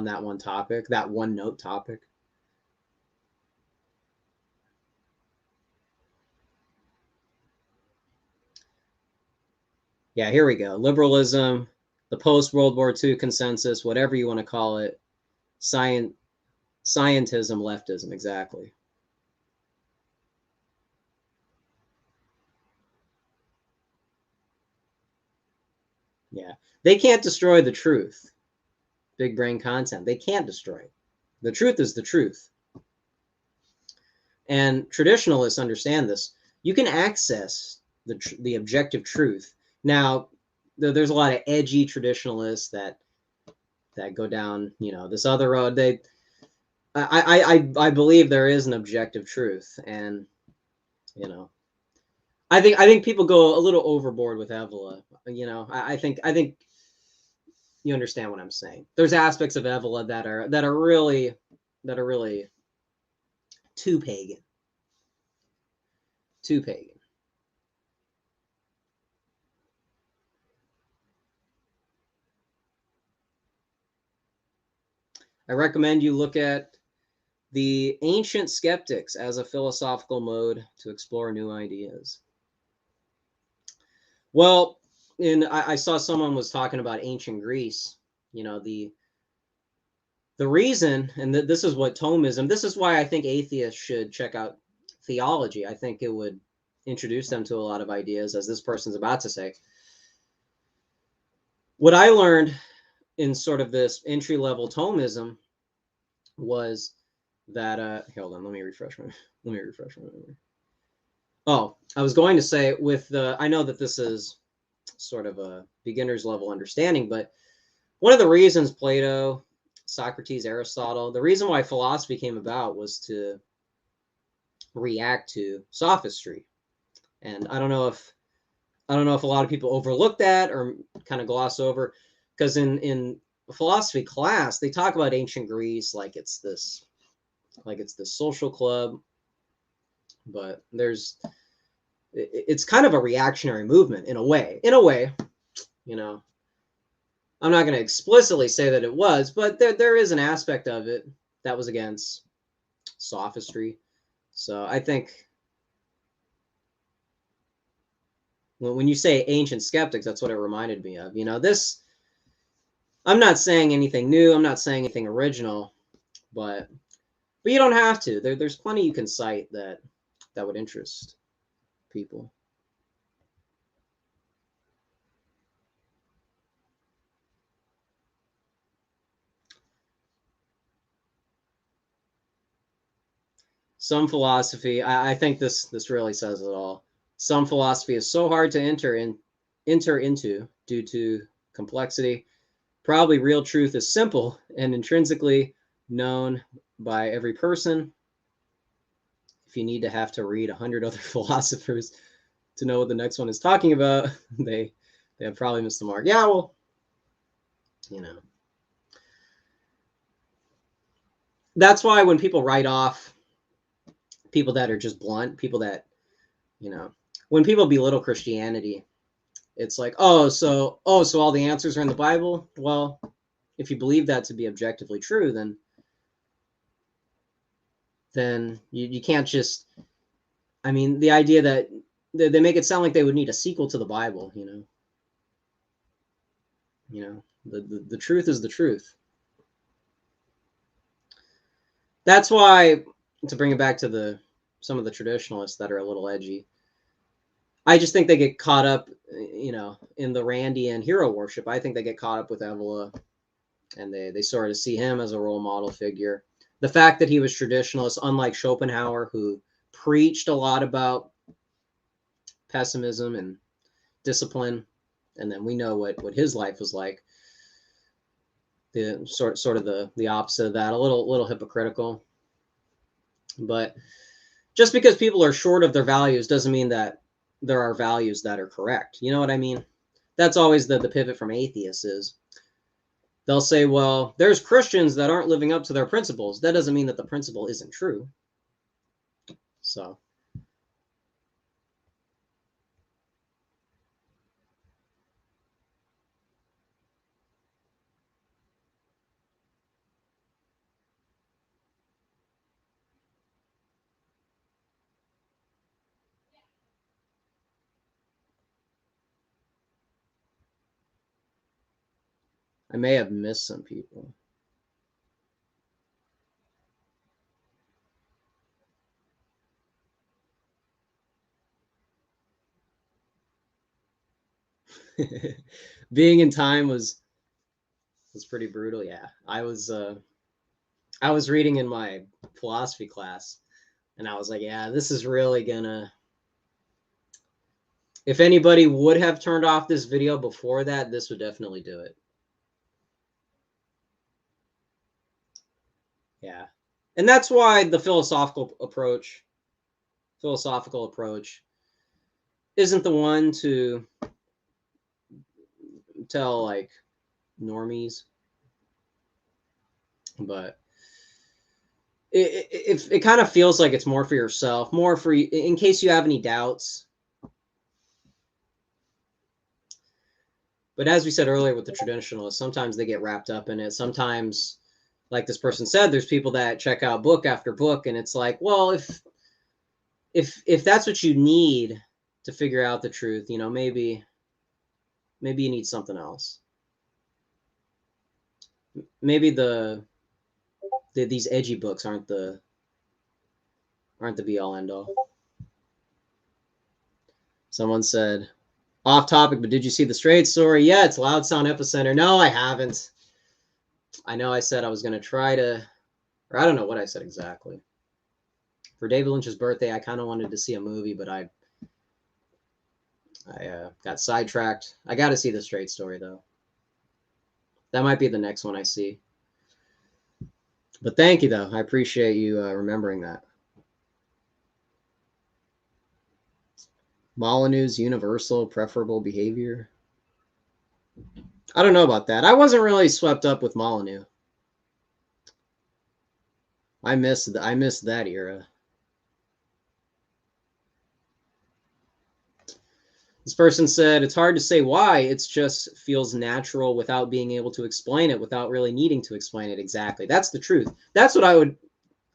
that one topic, that one note topic. Yeah, here we go. Liberalism, the post-World War II consensus, whatever you want to call it. Scientism, leftism, exactly. Yeah. They can't destroy the truth. Big brain content. They can't destroy it. The truth is the truth. And traditionalists understand this. You can access the objective truth. Now, there's a lot of edgy traditionalists that go down, you know, this other road. I believe there is an objective truth, and, you know, I think people go a little overboard with Evola. You know, I think you understand what I'm saying. There's aspects of Evola that are really too pagan. Too pagan. I recommend you look at the ancient skeptics as a philosophical mode to explore new ideas. Well, I saw someone was talking about ancient Greece. You know, the reason, and this is what Thomism, this is why I think atheists should check out Theology. I think it would introduce them to a lot of ideas, as this person's about to say. What I learned in sort of this entry-level Thomism was that hold on, let me refresh my memory. Oh, I was going to say, with the, I know that this is sort of a beginner's level understanding. But one of the reasons Plato, Socrates, Aristotle, the reason why philosophy came about was to react to sophistry. And I don't know if a lot of people overlook that or kind of gloss over, because in philosophy class they talk about ancient Greece like it's this social club, but it's kind of a reactionary movement in a way. You know, I'm not going to explicitly say that it was, but there is an aspect of it that was against sophistry. So I think when you say ancient skeptics, that's what it reminded me of. This, I'm not saying anything new. I'm not saying anything original, but you don't have to. There's plenty you can cite that would interest people. Some philosophy, I think this really says it all. Some philosophy is so hard to enter into due to complexity. Probably real truth is simple and intrinsically known by every person. If you need to have to read 100 other philosophers to know what the next one is talking about, they have probably missed the mark. Yeah, well, that's why when people write off people that are just blunt, people that, when people belittle Christianity, it's like, so all the answers are in the Bible. Well, if you believe that to be objectively true, then you can't just, the idea that they make it sound like they would need a sequel to the Bible, the truth is the truth. That's why, to bring it back to some of the traditionalists that are a little edgy, I just think they get caught up, in the Randian hero worship. I think they get caught up with Evola, and they sort of see him as a role model figure. The fact that he was traditionalist, unlike Schopenhauer, who preached a lot about pessimism and discipline, and then we know what his life was like. The sort of the opposite of that, a little hypocritical. But just because people are short of their values doesn't mean that there are values that are correct. You know what I mean? That's always the pivot from atheists is they'll say, well, there's Christians that aren't living up to their principles. That doesn't mean that the principle isn't true. So I may have missed some people. Being in time was pretty brutal. Yeah, I was reading in my philosophy class, and I was like, yeah, this is really gonna. If anybody would have turned off this video before that, this would definitely do it. Yeah, and that's why the philosophical approach isn't the one to tell like normies, but it kind of feels like it's more for yourself, more for in case you have any doubts. But as we said earlier with the traditionalists, sometimes they get wrapped up in it. Sometimes, like this person said, there's people that check out book after book, and it's like, well, if that's what you need to figure out the truth, maybe you need something else. Maybe these edgy books aren't the be all end all. Someone said, off topic, but did you see the Straight story? Yeah, it's Loud Sound Epicenter. No, I haven't. I know I said I was going to try to, or I don't know what I said exactly. For David Lynch's birthday, I kind of wanted to see a movie, but I I got sidetracked. I got to see the straight story, though. That might be the next one I see. But thank you, though. I appreciate you remembering that. Molyneux's universal preferable behavior. I don't know about that. I wasn't really swept up with Molyneux. I missed that era. This person said, it's hard to say why. It just feels natural without being able to explain it, without really needing to explain it exactly. That's the truth. That's what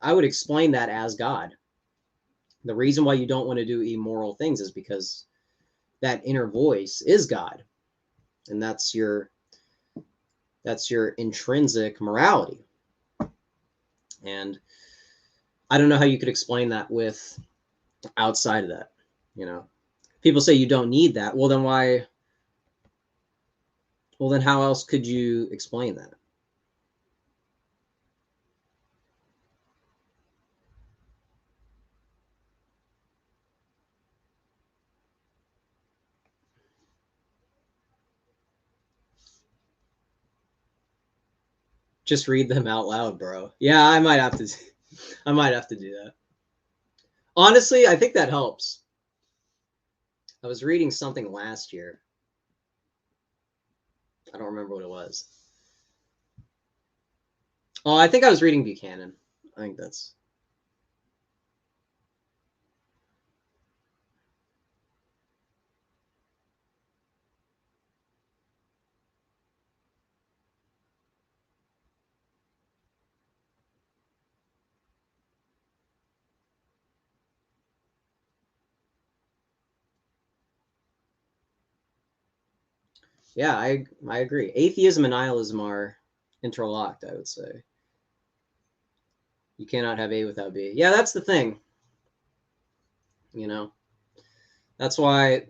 I would explain that as God. The reason why you don't want to do immoral things is because that inner voice is God. And that's your intrinsic morality. And I don't know how you could explain that with outside of that, you know. People say you don't need that. Well, then why? Well, then how else could you explain that? Just read them out loud, bro. Yeah, I might have to do that. Honestly, I think that helps. I was reading something last year. I don't remember what it was. Oh, I think I was reading Buchanan. I think that's... Yeah, I agree. Atheism and nihilism are interlocked, I would say. You cannot have A without B. Yeah, that's the thing. You know, that's why.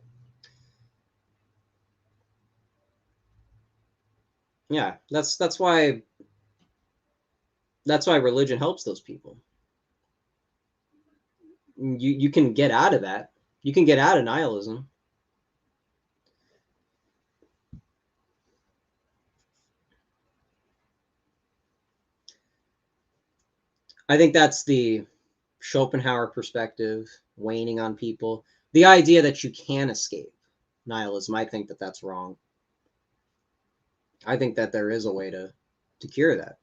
Yeah, that's why religion helps those people. You can get out of that. You can get out of nihilism. I think that's the Schopenhauer perspective, waning on people. The idea that you can escape nihilism, I think that that's wrong. I think that there is a way to cure that.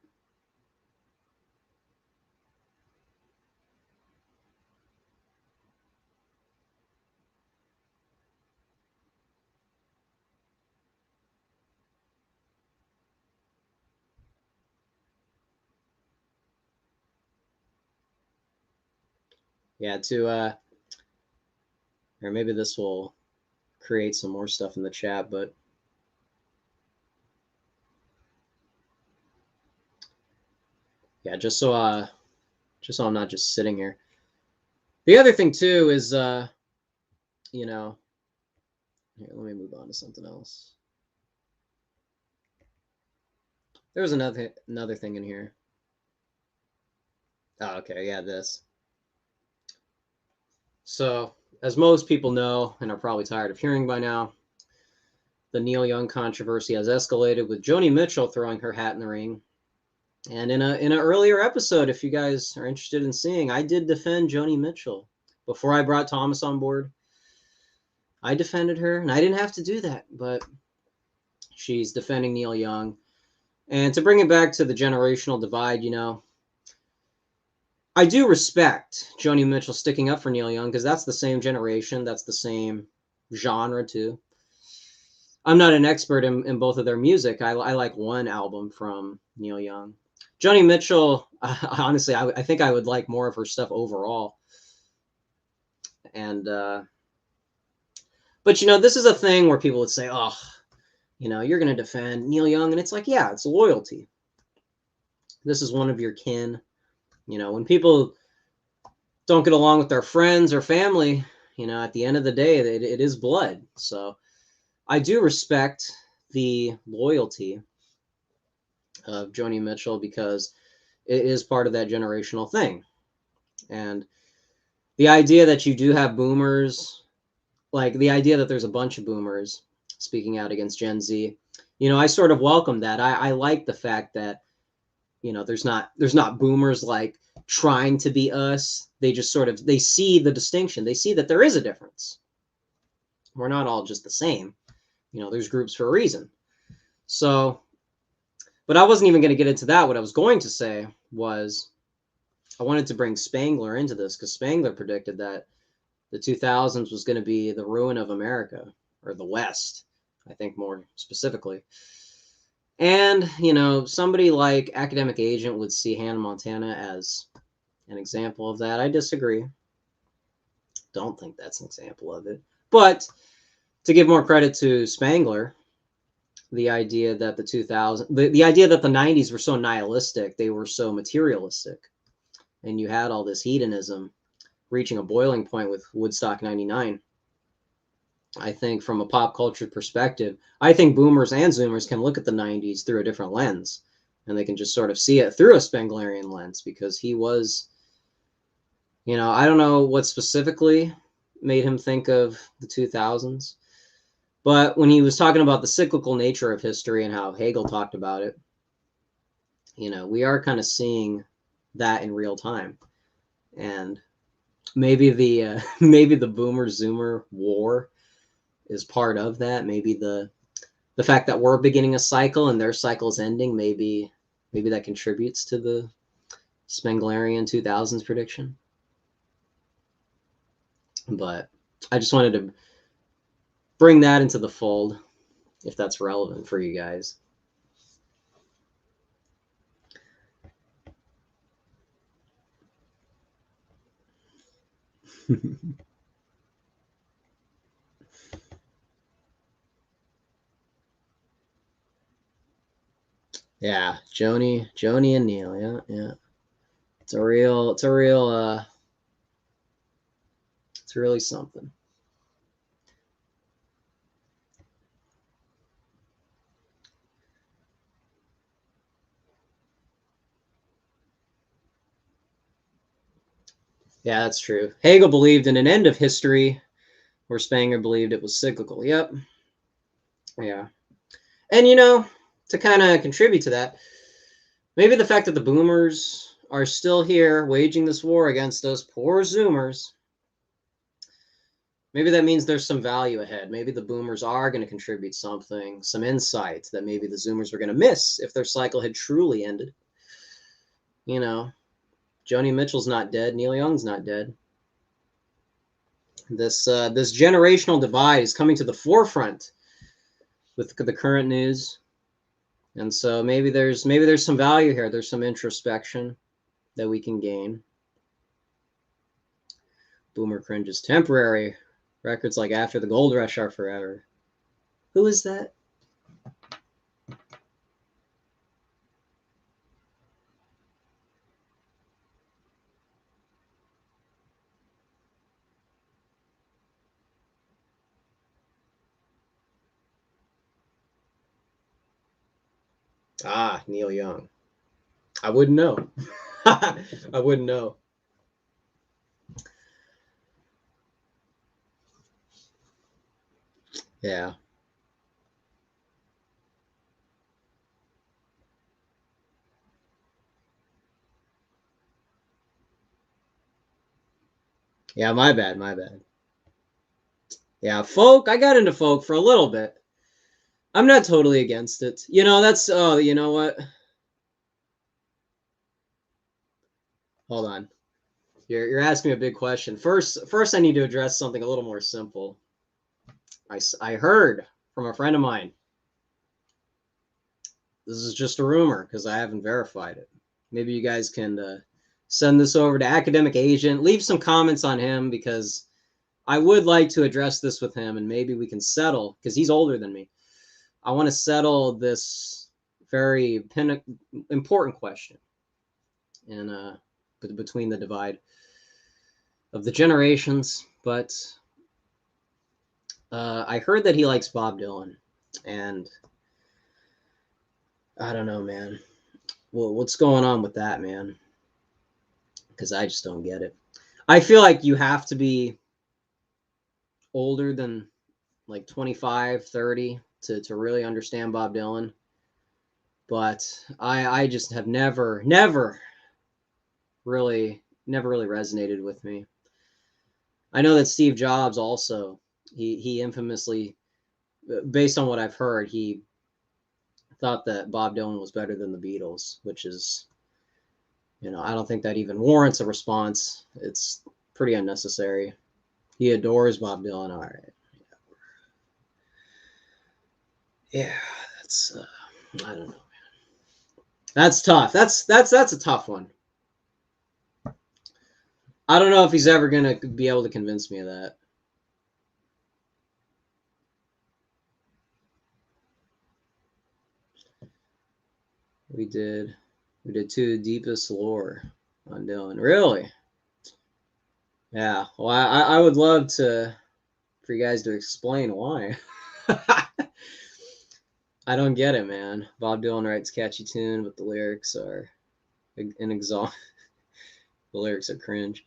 Yeah, or maybe this will create some more stuff in the chat, but yeah, just so I'm not just sitting here. The other thing too is you know, here, let me move on to something else. There was another thing in here. Oh, okay, yeah, this. So, as most people know, and are probably tired of hearing by now, the Neil Young controversy has escalated with Joni Mitchell throwing her hat in the ring. And in an earlier episode, if you guys are interested in seeing, I did defend Joni Mitchell. Before I brought Thomas on board, I defended her, and I didn't have to do that, but she's defending Neil Young. And to bring it back to the generational divide, you know, I do respect Joni Mitchell sticking up for Neil Young because that's the same generation, that's the same genre too. I'm not an expert in both of their music. I like one album from Neil Young. Joni Mitchell, honestly, I think I would like more of her stuff overall. And but you know, this is a thing where people would say, oh, you know, you're going to defend Neil Young, and it's like, yeah, it's loyalty. This is one of your kin. You know, when people don't get along with their friends or family, you know, at the end of the day, it is blood. So I do respect the loyalty of Joni Mitchell because it is part of that generational thing. And the idea that you do have boomers like the idea that there's a bunch of boomers speaking out against Gen Z, I sort of welcome that. I like the fact that, there's not boomers like trying to be us. They just sort of, they see the distinction. They see that there is a difference. We're not all just the same. There's groups for a reason. So, but I wasn't even going to get into that. What I was going to say was I wanted to bring Spengler into this because Spengler predicted that the 2000s was going to be the ruin of America, or the West, I think more specifically. And, somebody like Academic Agent would see Hannah Montana as an example of that. I disagree. Don't think that's an example of it. But to give more credit to Spengler, the idea that the idea that the 90s were so nihilistic, they were so materialistic, and you had all this hedonism reaching a boiling point with Woodstock 99. I think from a pop culture perspective, I think boomers and zoomers can look at the 90s through a different lens, and they can just sort of see it through a Spenglerian lens, because he was, I don't know what specifically made him think of the 2000s, but when he was talking about the cyclical nature of history and how Hegel talked about it, we are kind of seeing that in real time. And maybe the boomer zoomer war is part of that. Maybe the fact that we're beginning a cycle and their cycle is ending, maybe that contributes to the Spenglerian 2000s prediction. But I just wanted to bring that into the fold, if that's relevant for you guys. Yeah, Joni and Neil. Yeah. It's really something. Yeah, that's true. Hegel believed in an end of history, where Spengler believed it was cyclical. Yep. Yeah. And, to kind of contribute to that, maybe the fact that the boomers are still here waging this war against us poor zoomers, maybe that means there's some value ahead. Maybe the boomers are going to contribute something, some insight that maybe the zoomers were going to miss if their cycle had truly ended. Joni Mitchell's not dead. Neil Young's not dead. This generational divide is coming to the forefront with the current news. And so maybe there's some value here. There's some introspection that we can gain. Boomer cringe is temporary. Records like After the Gold Rush are forever. Who is that? Ah, Neil Young. I wouldn't know. I wouldn't know. Yeah. Yeah, my bad. Yeah, folk. I got into folk for a little bit. I'm not totally against it. You know what? Hold on. You're asking me a big question. First, I need to address something a little more simple. I heard from a friend of mine. This is just a rumor because I haven't verified it. Maybe you guys can send this over to Academic Agent. Leave some comments on him, because I would like to address this with him, and maybe we can settle, because he's older than me. I want to settle this very important question and between the divide of the generations. But I heard that he likes Bob Dylan, and I don't know, man. Well, what's going on with that, man? Because I just don't get it. I feel like you have to be older than like 25, 30 to really understand Bob Dylan. But I just have never really resonated with me. I know that Steve Jobs also, he infamously, based on what I've heard, he thought that Bob Dylan was better than the Beatles, which is, I don't think that even warrants a response. It's pretty unnecessary. He adores Bob Dylan. All right. Yeah, that's I don't know. That's tough. That's a tough one. I don't know if he's ever gonna be able to convince me of that. We did 2 deepest lore on Dylan. Really? Yeah. Well, I would love for you guys to explain why. I don't get it, man. Bob Dylan writes catchy tune, but the lyrics are the lyrics are cringe.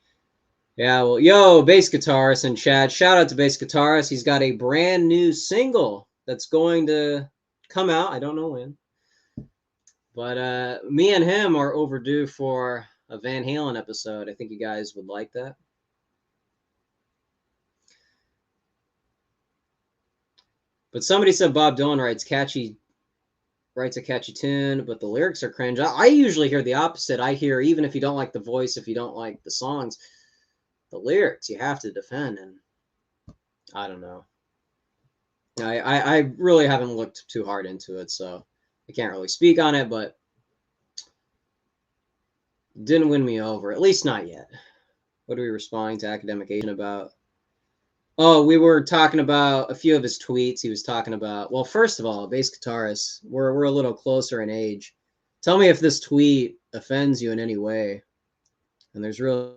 Yeah, well, yo, bass guitarist in chat. Shout out to bass guitarist. He's got a brand new single that's going to come out. I don't know when. But me and him are overdue for a Van Halen episode. I think you guys would like that. But somebody said Bob Dylan writes a catchy tune, but the lyrics are cringe. I usually hear the opposite. I hear, even if you don't like the voice, if you don't like the songs, the lyrics you have to defend. And I don't know. I really haven't looked too hard into it, so I can't really speak on it, but didn't win me over, at least not yet. What are we responding to Academic Agent about? Oh, we were talking about a few of his tweets. He was talking about, well, first of all, bass guitarist, we're a little closer in age. Tell me if this tweet offends you in any way. And there's really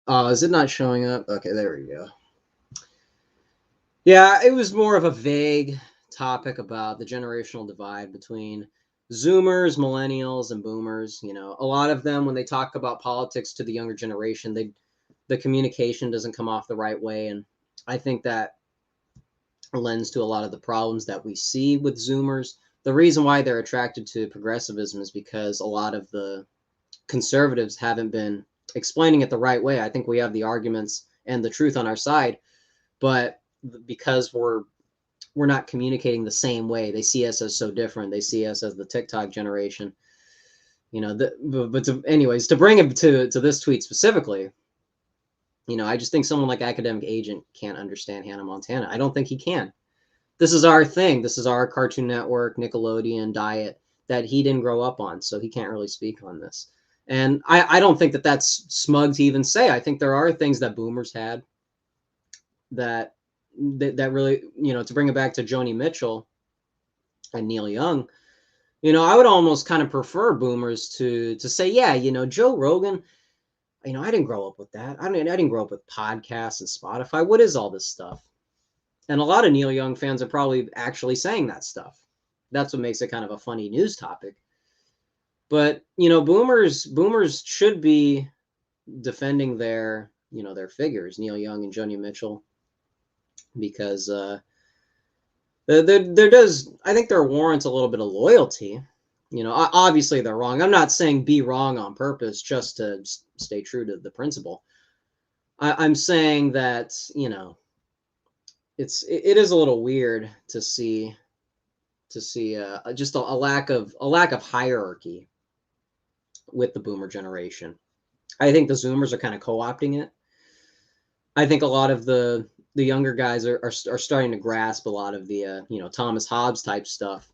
is it not showing up? Okay, there we go. Yeah, it was more of a vague topic about the generational divide between Zoomers, Millennials, and Boomers. A lot of them, when they talk about politics to the younger generation, the communication doesn't come off the right way. And I think that lends to a lot of the problems that we see with Zoomers. The reason why they're attracted to progressivism is because a lot of the conservatives haven't been explaining it the right way. I think we have the arguments and the truth on our side, but because we're not communicating the same way, they see us as so different. They see us as the TikTok generation. Anyways, to bring it to this tweet specifically, I just think someone like Academic Agent can't understand Hannah Montana. I don't think he can. This is our thing. This is our Cartoon Network, Nickelodeon diet that he didn't grow up on, so he can't really speak on this. And I don't think that that's smug to even say. I think there are things that boomers had that really, to bring it back to Joni Mitchell and Neil Young, I would almost kind of prefer boomers to say, yeah, Joe Rogan, I didn't grow up with that. I didn't grow up with podcasts and Spotify. What is all this stuff? And a lot of Neil Young fans are probably actually saying that stuff. That's what makes it kind of a funny news topic. But, boomers should be defending their figures, Neil Young and Joni Mitchell, because I think there warrants a little bit of loyalty. Obviously they're wrong. I'm not saying be wrong on purpose just to stay true to the principle. I'm saying that, it is a little weird to see just a lack of hierarchy with the boomer generation. I think the Zoomers are kind of co-opting it. I think a lot of the younger guys are starting to grasp a lot of the Thomas Hobbes type stuff.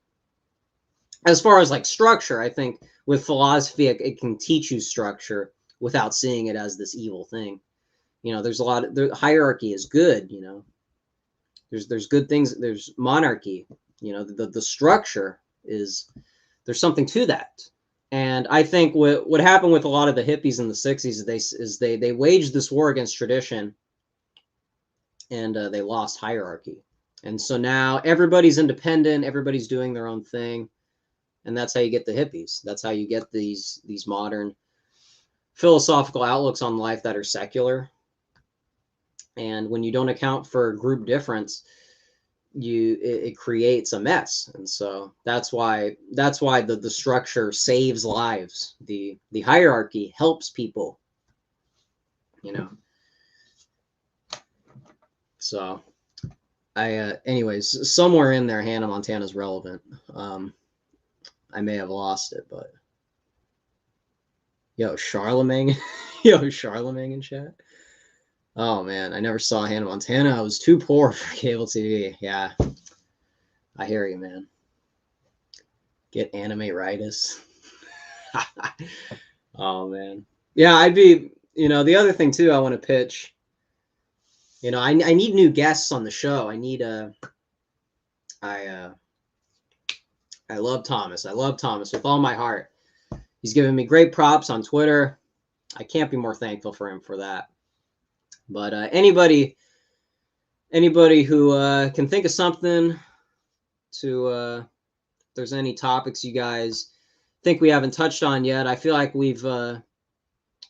As far as like structure, I think with philosophy it can teach you structure without seeing it as this evil thing. There's a lot of the hierarchy is good. There's good things. There's monarchy. The structure is, there's something to that. And I think what happened with a lot of the hippies in the 60s is they waged this war against tradition, and they lost hierarchy. And so now everybody's independent, everybody's doing their own thing. And that's how you get the hippies. That's how you get these modern philosophical outlooks on life that are secular. And when you don't account for group difference, it creates a mess. And so that's why the structure saves lives. The hierarchy helps people, you know. So anyways, somewhere in there, Hannah Montana's relevant. I may have lost it, but yo, Charlemagne, Charlemagne in chat. Oh man, I never saw Hannah Montana. I was too poor for cable TV. Yeah, I hear you, man. Get anime-ritis. Oh man, yeah, I'd be. The other thing too, I want to pitch. I need new guests on the show. I need I love Thomas. I love Thomas with all my heart. He's given me great props on Twitter. I can't be more thankful for him for that. But anybody who can think of something to, if there's any topics you guys think we haven't touched on yet, I feel like we've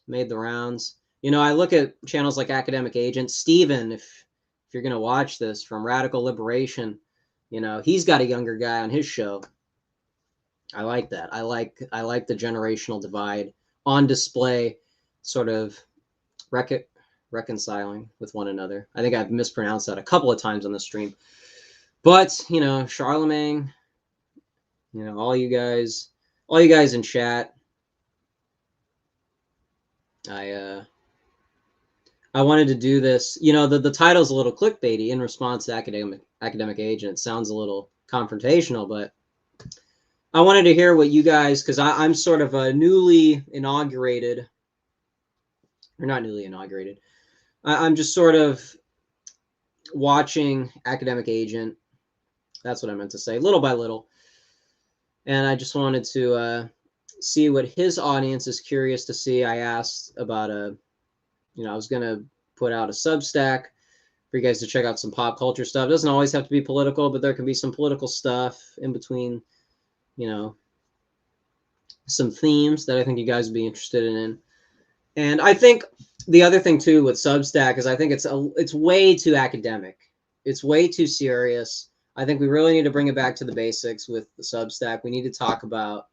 made the rounds. I look at channels like Academic Agent. Steven, if you're going to watch this, from Radical Liberation, he's got a younger guy on his show. I like that. I like the generational divide on display, sort of reconciling with one another. I think I've mispronounced that a couple of times on the stream. But, Charlemagne, all you guys in chat, I wanted to do this. The title's a little clickbaity in response to Academic Agent. It sounds a little confrontational, but I wanted to hear what you guys, because I'm sort of a newly inaugurated, or not newly inaugurated. I'm just sort of watching Academic Agent. That's what I meant to say, little by little. And I just wanted to see what his audience is curious to see. I asked about I was going to put out a Substack for you guys to check out some pop culture stuff. It doesn't always have to be political, but there can be some political stuff in between, some themes that I think you guys would be interested in. And I think the other thing too with Substack is I think it's way too academic. It's way too serious. I think we really need to bring it back to the basics with the Substack. We need to talk about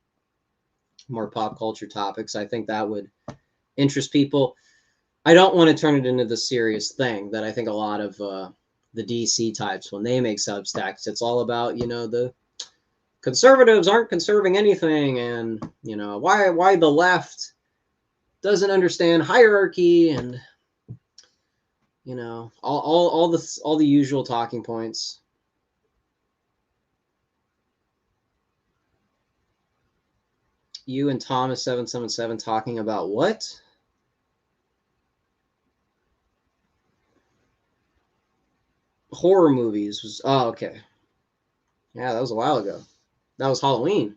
more pop culture topics. I think that would interest people. I don't want to turn it into the serious thing that I think a lot of the DC types, when they make Substacks, it's all about, the conservatives aren't conserving anything, and, why the left doesn't understand hierarchy, and, all the usual talking points. You and Thomas 777 talking about what? Horror movies was okay. Yeah, that was a while ago. That was Halloween.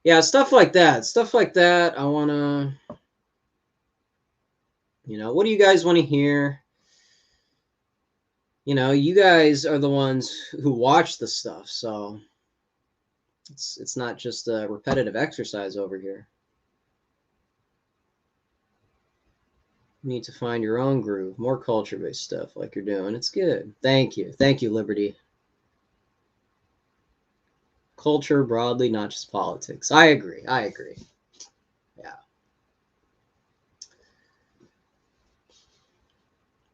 Yeah, stuff like that. I want to, what do you guys want to hear? You guys are the ones who watch the stuff, so it's not just a repetitive exercise over here. You need to find your own groove, more culture-based stuff like you're doing. It's good. Thank you, Liberty. Culture broadly, not just politics. I agree.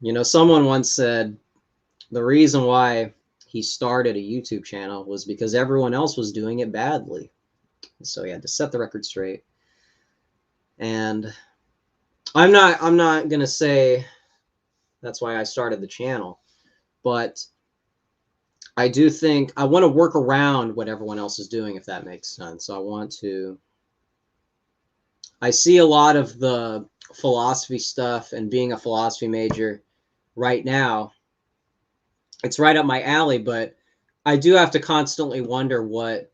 Yeah. Someone once said the reason why he started a YouTube channel was because everyone else was doing it badly. So he had to set the record straight. And I'm not going to say that's why I started the channel, but I do think I want to work around what everyone else is doing, if that makes sense. So I see a lot of the philosophy stuff, and being a philosophy major right now, it's right up my alley, but I do have to constantly wonder what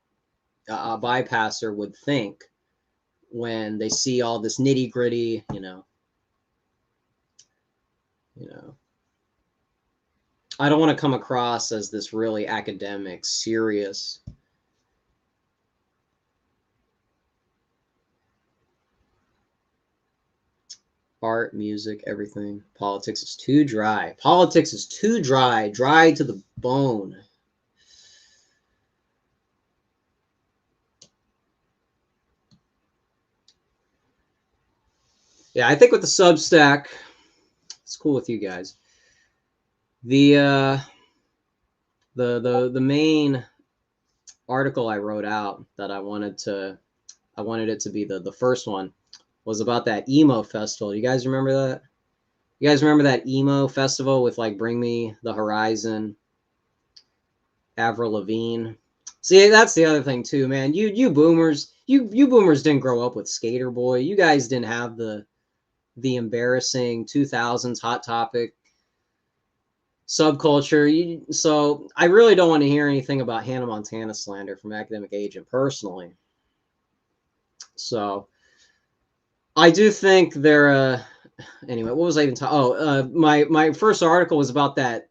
a bypasser would think when they see all this nitty gritty, I don't want to come across as this really academic, serious. Art, music, everything. Politics is too dry. Politics is too dry. Dry to the bone. Yeah, I think with the Substack, it's cool with you guys. The main article I wrote out that I wanted it to be the first one was about that emo festival. You guys remember that? You guys remember that emo festival with like Bring Me the Horizon, Avril Lavigne? See, that's the other thing too, man. You boomers, you boomers didn't grow up with Skater Boy. You guys didn't have the embarrassing 2000s Hot Topic subculture. So I really don't want to hear anything about Hannah Montana slander from Academic Agent personally. So I do think they're anyway, what was I even talking? My first article was about that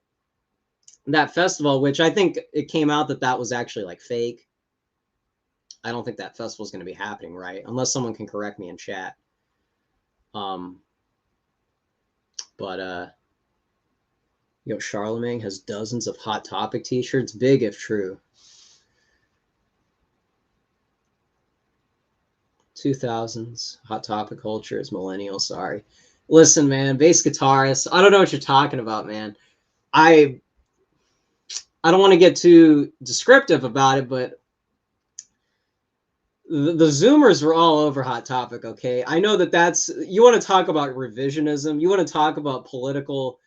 festival, which I think it came out that was actually like fake. I don't think that festival is going to be happening, right? Unless someone can correct me in chat. But Charlemagne has dozens of Hot Topic t-shirts. Big if true. 2000s Hot Topic culture is millennial. Sorry. Listen, man, bass guitarist. I don't know what you're talking about, man. I don't want to get too descriptive about it, but the Zoomers were all over Hot Topic, okay? I know that's... You want to talk about revisionism. You want to talk about political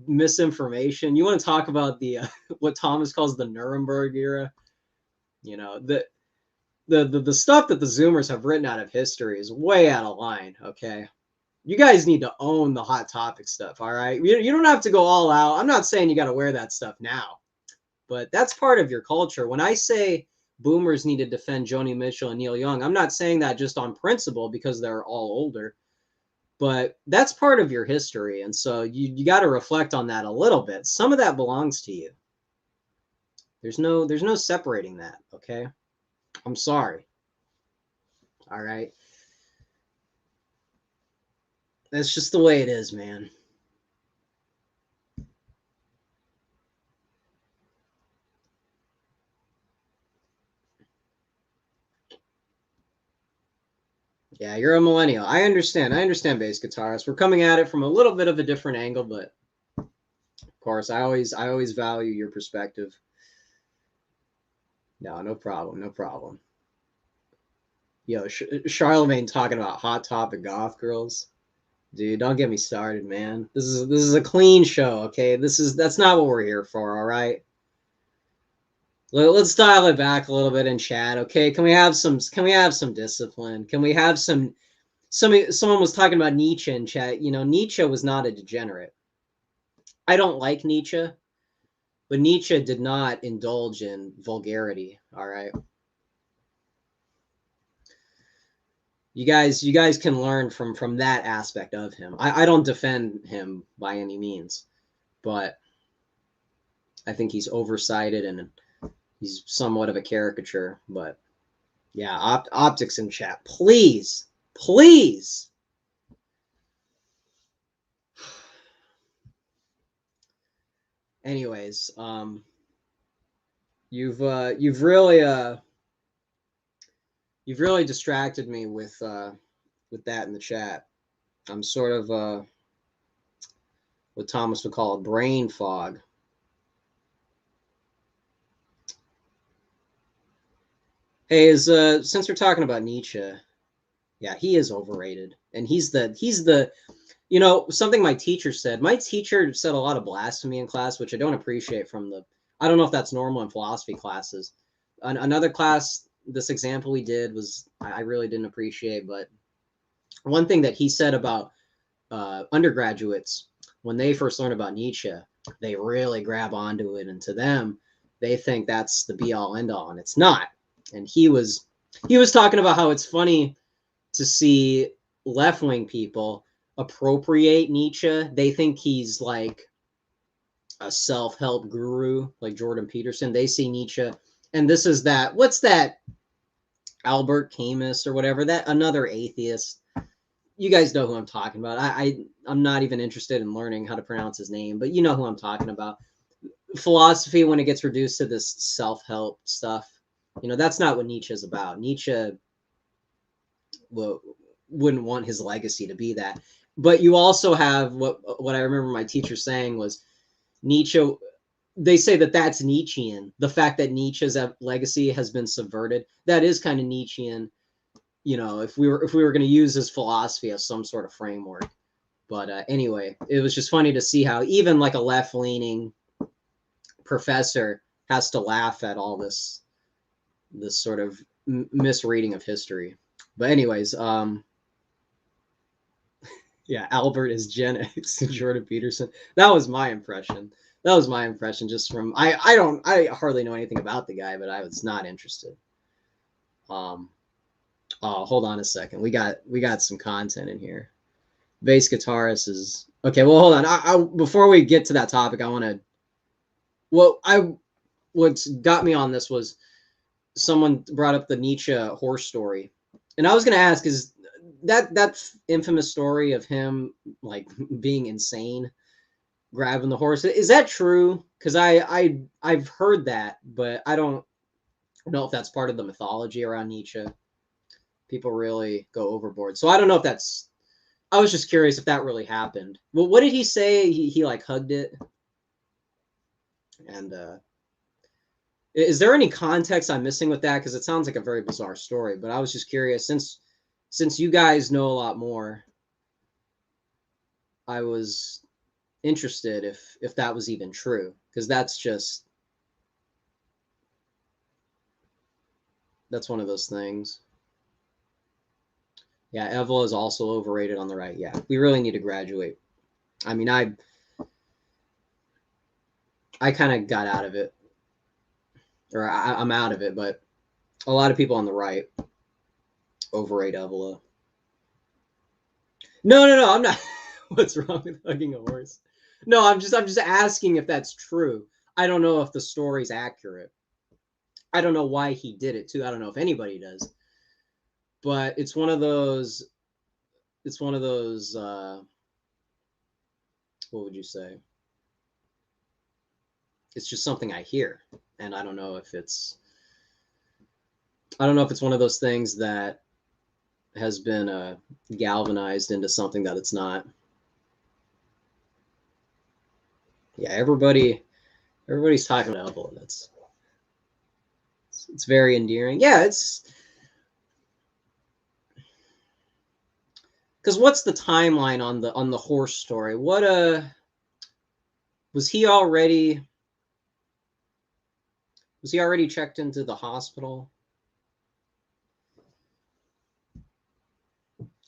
misinformation. You want to talk about the what Thomas calls the Nuremberg era. The stuff that the Zoomers have written out of history is way out of line, okay? You guys need to own the Hot Topic stuff, all right? You don't have to go all out. I'm not saying you got to wear that stuff now, but that's part of your culture. When I say boomers need to defend Joni Mitchell and Neil Young, I'm not saying that just on principle because they're all older, but that's part of your history. And so you got to reflect on that a little bit. Some of that belongs to you. There's no separating that, okay? I'm sorry. All right. That's just the way it is, man. Yeah, you're a millennial. I understand bass guitarists. We're coming at it from a little bit of a different angle, but of course, I always value your perspective. No problem. Charlemagne talking about Hot Topic goth girls. Dude, don't get me started, man. This is a clean show, okay? That's not what we're here for, all right? Let's dial it back a little bit in chat, okay? Can we have some discipline? Can we have someone was talking about Nietzsche in chat. Nietzsche was not a degenerate. I don't like Nietzsche, but Nietzsche did not indulge in vulgarity, all right? You guys can learn from that aspect of him. I don't defend him by any means, but I think he's oversighted and he's somewhat of a caricature. But yeah, optics in chat, please. Anyways, you've really distracted me with that in the chat. I'm sort of what Thomas would call a brain fog. Hey, since we're talking about Nietzsche, yeah, he is overrated, and he's the something my teacher said. My teacher said a lot of blasphemy in class, which I don't appreciate I don't know if that's normal in philosophy classes. Another class, this example we did was I really didn't appreciate, but one thing that he said about undergraduates when they first learn about Nietzsche, they really grab onto it, and to them, they think that's the be all end all, and it's not. And he was talking about how it's funny to see left-wing people appropriate Nietzsche. They think he's like a self-help guru like Jordan Peterson. They see Nietzsche, and this is that. What's that? Albert Camus or whatever. That another atheist. You guys know who I'm talking about. I'm not even interested in learning how to pronounce his name, but you know who I'm talking about. Philosophy, when it gets reduced to this self-help stuff, that's not what Nietzsche is about. Nietzsche wouldn't want his legacy to be that. But you also have what I remember my teacher saying was Nietzsche. They say that that's Nietzschean. The fact that Nietzsche's legacy has been subverted, that is kind of Nietzschean. If we were going to use his philosophy as some sort of framework. But anyway, it was just funny to see how even like a left-leaning professor has to laugh at all this sort of misreading of history. But anyways, yeah, Albert is Gen X and Jordan Peterson. That was my impression. Just from I hardly know anything about the guy, but I was not interested. Oh, hold on a second. We got some content in here. Bass guitarist is okay. Well, hold on. I before we get to that topic, I want to. What got me on this was someone brought up the Nietzsche horse story, and I was going to ask, is that infamous story of him like being insane, grabbing the horse, is that true? Because I've heard that, but I don't know if that's part of the mythology around Nietzsche. People really go overboard, so I don't know if that's. I was just curious if that really happened. Well, what did he say? He like hugged it. And is there any context I'm missing with that? Because it sounds like a very bizarre story. But I was just curious, since you guys know a lot more, I was interested if that was even true. Because that's one of those things. Yeah, Evola is also overrated on the right. Yeah, we really need to graduate. I mean, I kind of got out of it, or I'm out of it, but a lot of people on the right overrate Evola. No, I'm not. What's wrong with hugging a horse? No, I'm just asking if that's true. I don't know if the story's accurate. I don't know why he did it too. I don't know if anybody does. But it's one of those. What would you say? It's just something I hear, and I don't know if it's one of those things that has been galvanized into something that it's not. Yeah, everybody's talking about Evola. It's very endearing. Yeah, it's because what's the timeline on the horse story? What was he already checked into the hospital?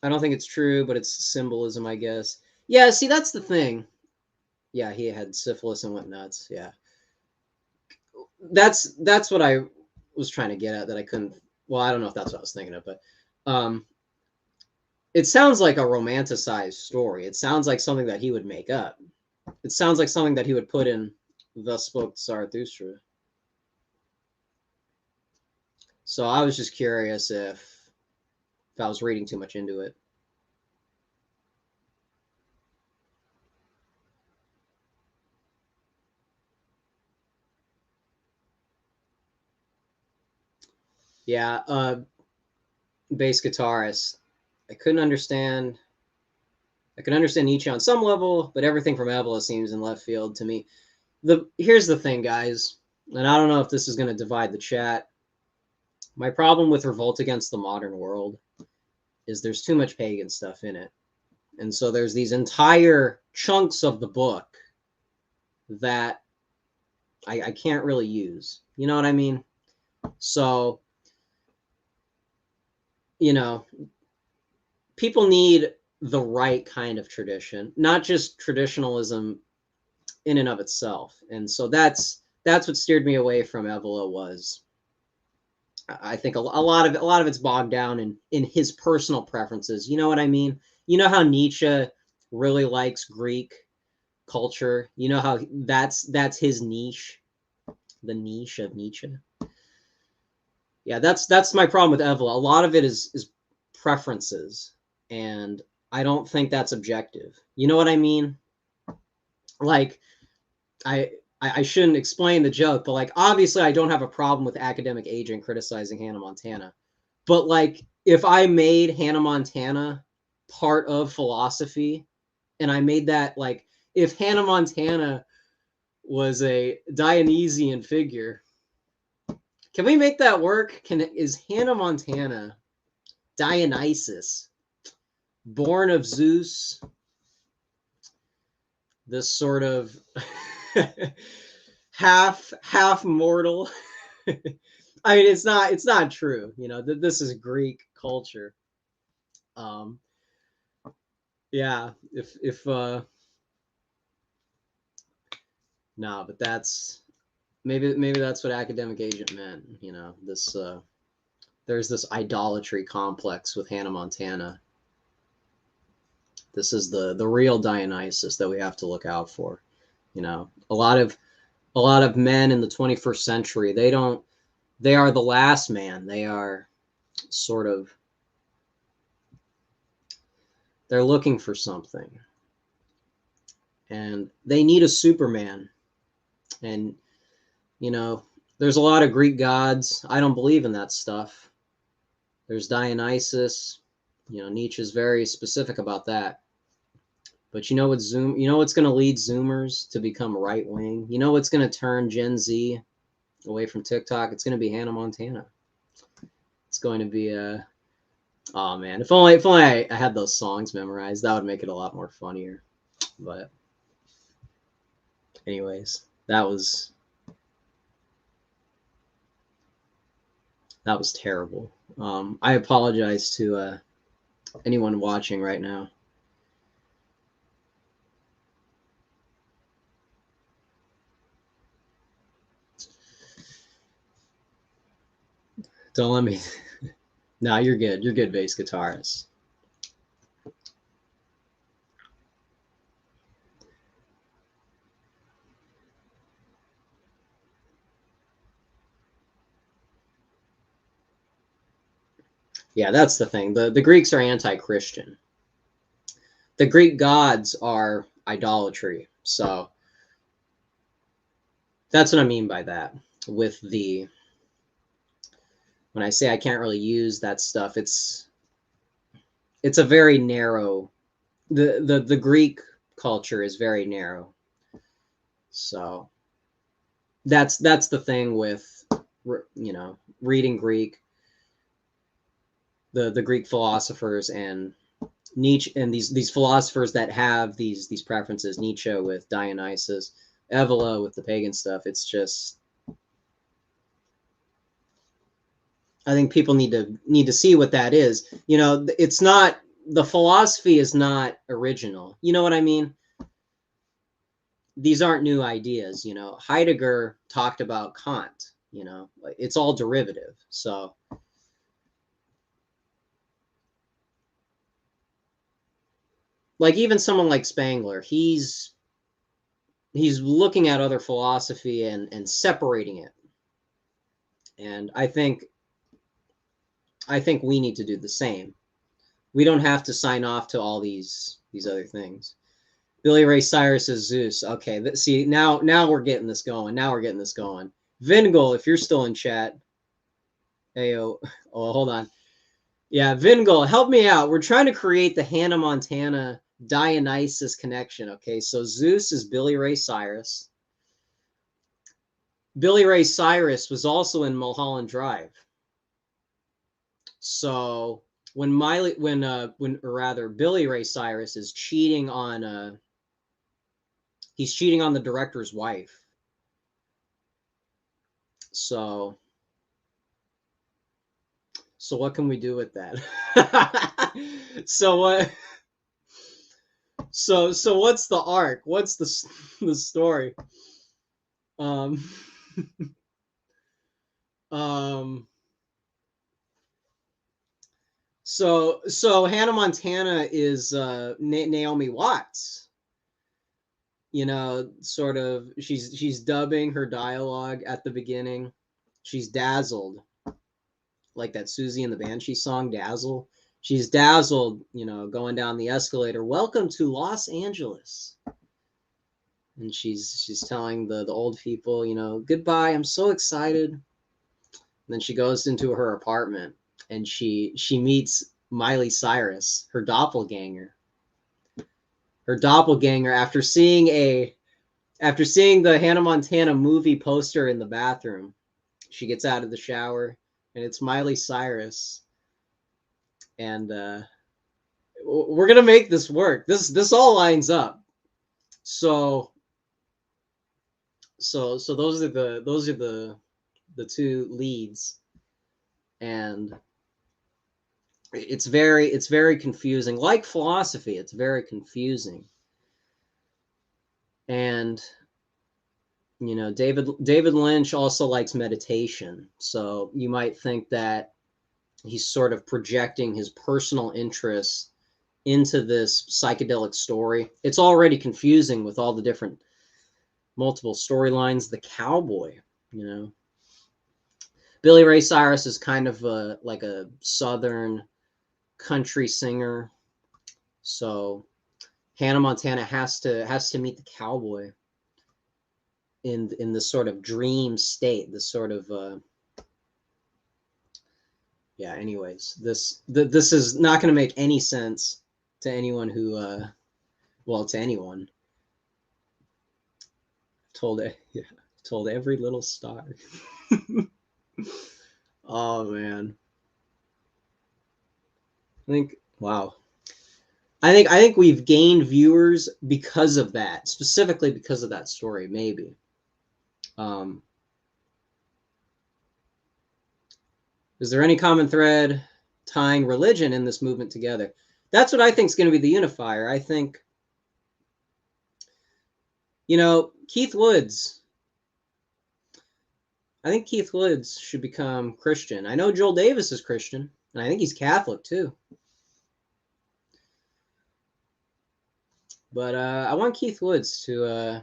I don't think it's true, but it's symbolism, I guess. Yeah, see, that's the thing. Yeah, he had syphilis and went nuts. Yeah, that's what I was trying to get at that I couldn't. Well, I don't know if that's what I was thinking of, but it sounds like a romanticized story. It sounds like something that he would make up. It sounds like something that he would put in Thus Spoke Zarathustra. So I was just curious if I was reading too much into it. Yeah, bass guitarist. I couldn't understand. I can understand Nietzsche on some level, but everything from Evola seems in left field to me. Here's the thing, guys, and I don't know if this is going to divide the chat. My problem with Revolt Against the Modern World is there's too much pagan stuff in it. And so there's these entire chunks of the book that I can't really use. You know what I mean? So, people need the right kind of tradition, not just traditionalism in and of itself. And so that's what steered me away from Evola. Was I think a lot of it's bogged down in his personal preferences. You know what I mean? You know how Nietzsche really likes Greek culture. You know how that's his niche, the niche of Nietzsche. Yeah, that's my problem with Evola. A lot of it is preferences, and I don't think that's objective. You know what I mean? Like, I shouldn't explain the joke, but like, obviously I don't have a problem with academic agent criticizing Hannah Montana. But like, if I made Hannah Montana part of philosophy, and I made that, like, if Hannah Montana was a Dionysian figure, can we make that work? Is Hannah Montana Dionysus, born of Zeus, this sort of half mortal? I mean, it's not true. You know, this is Greek culture. Yeah, if no, but that's maybe that's what academic agent meant. You know, this there's this idolatry complex with Hannah Montana. This is the real Dionysus that we have to look out for. You know, a lot of men in the 21st century, they are the last man. They are sort of, they're looking for something, and they need a Superman. And you know, there's a lot of Greek gods. I don't believe in that stuff. There's Dionysus. You know, Nietzsche's very specific about that. But you know what's going to lead Zoomers to become right wing? You know what's going to turn Gen Z away from TikTok? It's going to be Hannah Montana. It's going to be oh man, if only I had those songs memorized, that would make it a lot more funnier. But anyways, that was terrible. I apologize to anyone watching right now. Don't let me. No, you're good. You're good, bass guitarist. Yeah, that's the thing. The Greeks are anti-Christian. The Greek gods are idolatry. So that's what I mean by that. With when I say I can't really use that stuff, it's a very narrow. The Greek culture is very narrow. So that's the thing with, you know, reading Greek, the Greek philosophers and Nietzsche, and these philosophers that have these preferences, Nietzsche with Dionysus, Evola with the pagan stuff. It's just, I think people need to see what that is. You know, it's not, the philosophy is not original. You know what I mean? These aren't new ideas. You know, Heidegger talked about Kant. You know, it's all derivative. So like, even someone like Spengler, he's looking at other philosophy and separating it. And I think we need to do the same. We don't have to sign off to all these other things. Billy Ray Cyrus is Zeus. Okay, see, now we're getting this going. Vingel, if you're still in chat. Hey, oh, hold on. Yeah, Vingel, help me out. We're trying to create the Hannah Montana Dionysus connection. Okay, so Zeus is Billy Ray Cyrus. Billy Ray Cyrus was also in Mulholland Drive. So when Billy Ray Cyrus is cheating on he's cheating on the director's wife. So what can we do with that? So what? So what's the arc? What's the story? So Hannah Montana is Naomi Watts. you know, sort of, she's dubbing her dialogue at the beginning. She's dazzled, like that Susie and the Banshee song, Dazzle. She's dazzled, you know, going down the escalator. Welcome to Los Angeles. And she's telling the old people, you know, goodbye. I'm so excited. And then she goes into her apartment and she meets Miley Cyrus, her doppelganger. Her doppelganger after seeing the Hannah Montana movie poster in the bathroom. She gets out of the shower and it's Miley Cyrus. And we're gonna make this work. This all lines up. So those are the two leads, and it's very confusing. Like philosophy, it's very confusing. And you know, David Lynch also likes meditation, so you might think that he's sort of projecting his personal interests into this psychedelic story. It's already confusing with all the different multiple storylines. The cowboy, you know, Billy Ray Cyrus is kind of like a southern country singer, so Hannah Montana has to meet the cowboy in this sort of dream state, this sort of yeah. Anyways, this is not going to make any sense to anyone who well, to anyone. Told every little star. Oh man. Wow. I think we've gained viewers because of that, specifically because of that story, maybe. Is there any common thread tying religion in this movement together? That's what I think is going to be the unifier. I think, you know, Keith Woods should become Christian. I know Joel Davis is Christian, and I think he's Catholic too. But I want Keith Woods to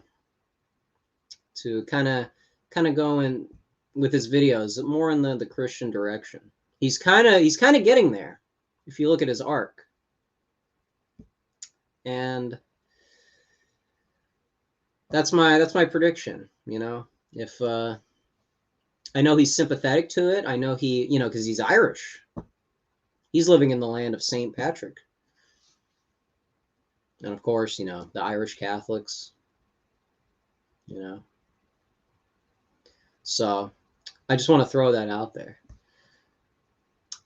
kind of go in with his videos more in the Christian direction. He's kind of getting there if you look at his arc. And that's my prediction, you know. If I know he's sympathetic to it. I know he, you know, because he's Irish. He's living in the land of St. Patrick. And of course, you know, the Irish Catholics, you know. So I just want to throw that out there.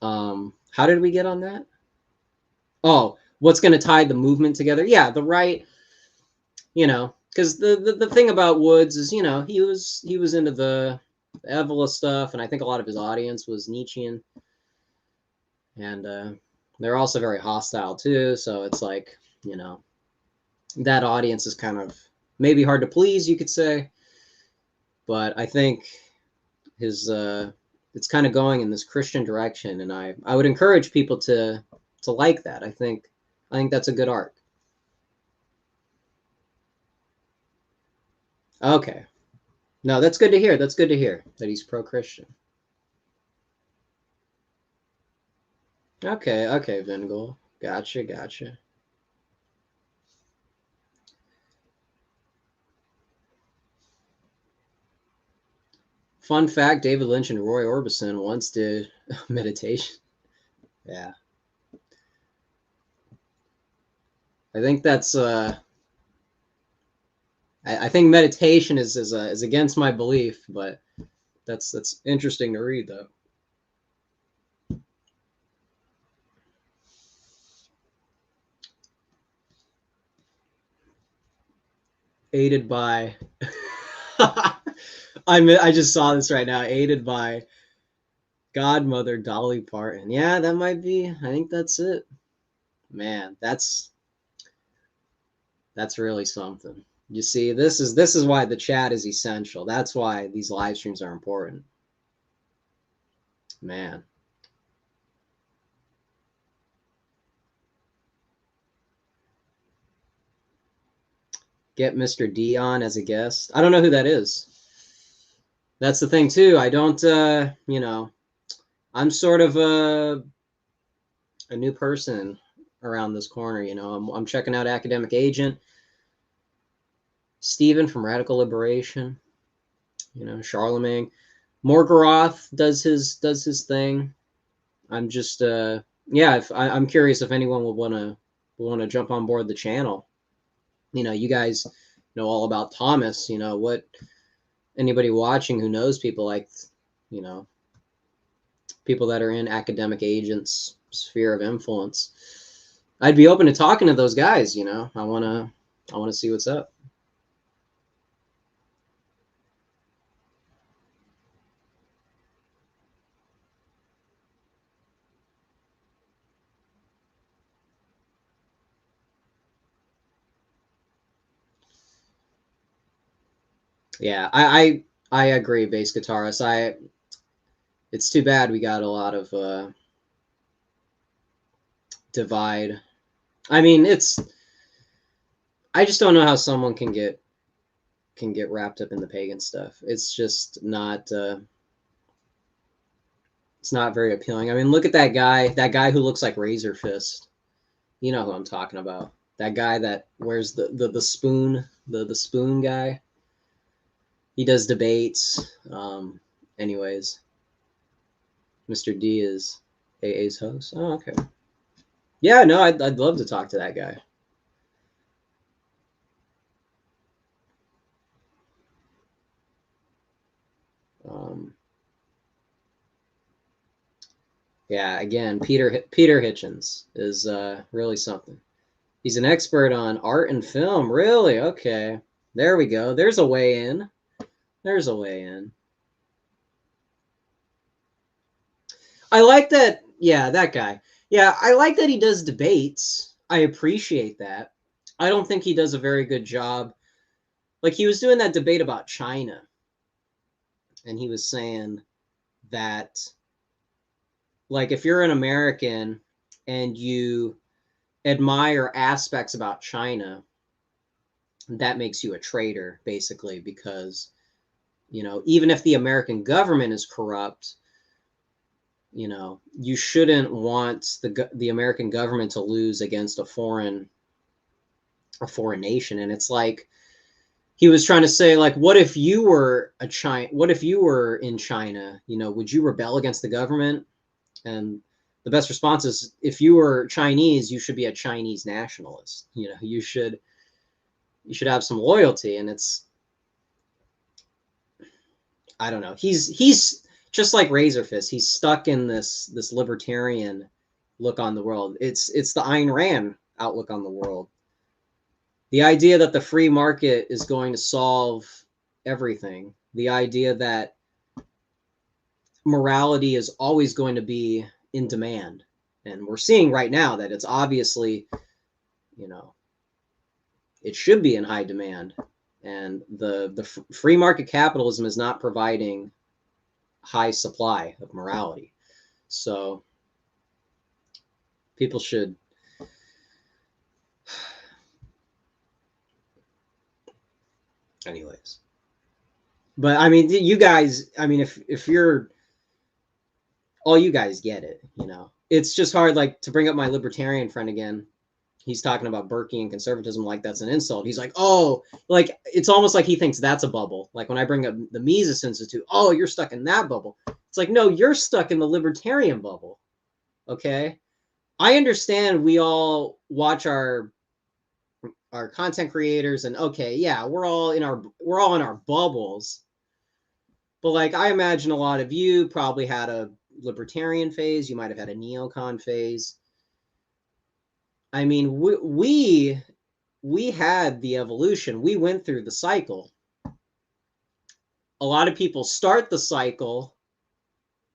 How did we get on that? Oh, what's going to tie the movement together? Yeah, the right, you know, because the thing about Woods is, you know, he was into the Evola stuff, and I think a lot of his audience was Nietzschean. And they're also very hostile too, so it's like, you know, that audience is kind of maybe hard to please, you could say. But I think his it's kind of going in this Christian direction, and I would encourage people to like that. I think that's a good arc. Okay. No, that's good to hear. That's good to hear that he's pro-Christian. Okay, Vingol. Gotcha. Fun fact, David Lynch and Roy Orbison once did meditation. Yeah. I think that's I think meditation is against my belief, but that's interesting to read though. Aided by I just saw this right now. Aided by Godmother Dolly Parton. Yeah, that might be. I think that's it. Man, that's really something. You see, this is why the chat is essential. That's why these live streams are important. Man. get Mr. D on as a guest. I don't know who that is. That's the thing too. I don't, you know, I'm sort of a new person around this corner. You know, I'm checking out Academic Agent, Stephen from Radical Liberation, you know, Charlemagne, Morgarath does his thing. I'm just, yeah, I'm curious if anyone would want to jump on board the channel. You know, you guys know all about Thomas. You know, what anybody watching who knows people like, you know, people that are in Academic Agent's sphere of influence, I'd be open to talking to those guys. You know, I want to see what's up. Yeah, I agree, bass guitarist. It's too bad we got a lot of divide. I mean, I just don't know how someone can get wrapped up in the pagan stuff. It's just not it's not very appealing. I mean, look at that guy who looks like Razor Fist. You know who I'm talking about. That guy that wears the spoon, the spoon guy. He does debates. Anyways, Mr. D is AA's host. Oh, okay. Yeah, no, I'd love to talk to that guy. Yeah, again, Peter Hitchens is really something. He's an expert on art and film. Really? Okay. There we go. There's a way in. There's a way in. I like that. Yeah, that guy. Yeah, I like that he does debates. I appreciate that. I don't think he does a very good job. Like, he was doing that debate about China, and he was saying that, like, if you're an American and you admire aspects about China, that makes you a traitor, basically, because, you know, even if the American government is corrupt, you know, you shouldn't want the American government to lose against a foreign nation. And it's like, he was trying to say, like, what if you were in China, you know, would you rebel against the government? And the best response is, if you were Chinese, you should be a Chinese nationalist. You know, you should have some loyalty. And it's, I don't know. He's just like Razor Fist. He's stuck in this libertarian look on the world. It's the Ayn Rand outlook on the world. The idea that the free market is going to solve everything. The idea that morality is always going to be in demand. And we're seeing right now that it's obviously, you know, it should be in high demand. And the free market capitalism is not providing high supply of morality. So people should, anyways. But I mean, you guys, I mean, if you're, all you guys get it, you know. It's just hard, like, to bring up my libertarian friend again. He's talking about Burke and conservatism like that's an insult. He's like, oh, like, it's almost like he thinks that's a bubble. Like, when I bring up the Mises Institute, oh, you're stuck in that bubble. It's like, no, you're stuck in the libertarian bubble. Okay? I understand we all watch our content creators, and okay, yeah, we're all in our bubbles. But, like, I imagine a lot of you probably had a libertarian phase. You might have had a neocon phase. I mean, we had the evolution. We went through the cycle. A lot of people start the cycle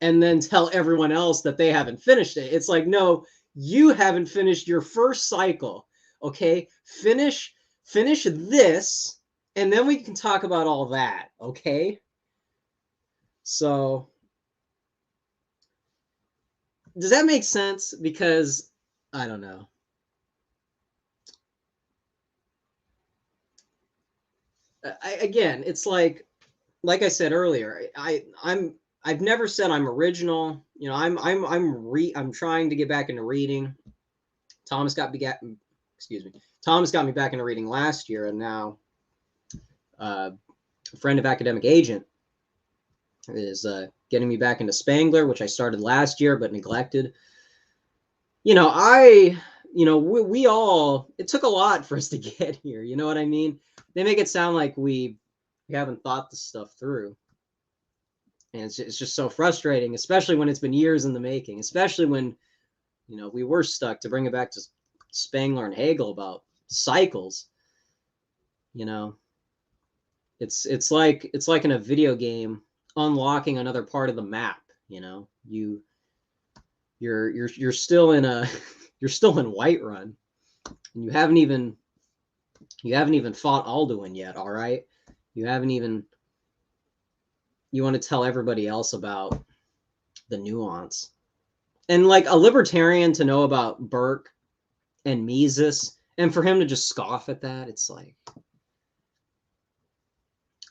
and then tell everyone else that they haven't finished it. It's like, no, you haven't finished your first cycle. Okay? Finish this, and then we can talk about all that. Okay? So, does that make sense? Because I don't know. again, it's like I said earlier, I've never said I'm original. You know, I'm trying to get back into reading. Thomas got me back into reading last year, and now a friend of Academic Agent is getting me back into Spengler, which I started last year but neglected. You know, we all, it took a lot for us to get here. You know what I mean? They make it sound like we haven't thought this stuff through. And it's just so frustrating, especially when it's been years in the making, especially when, you know, we were stuck, to bring it back to Spengler and Hegel, about cycles. You know, it's like in a video game, unlocking another part of the map. You know, you're still in you're still in Whiterun, and you haven't even fought Alduin yet. All right, you want to tell everybody else about the nuance. And like a libertarian to know about Burke and Mises, and for him to just scoff at that, it's like,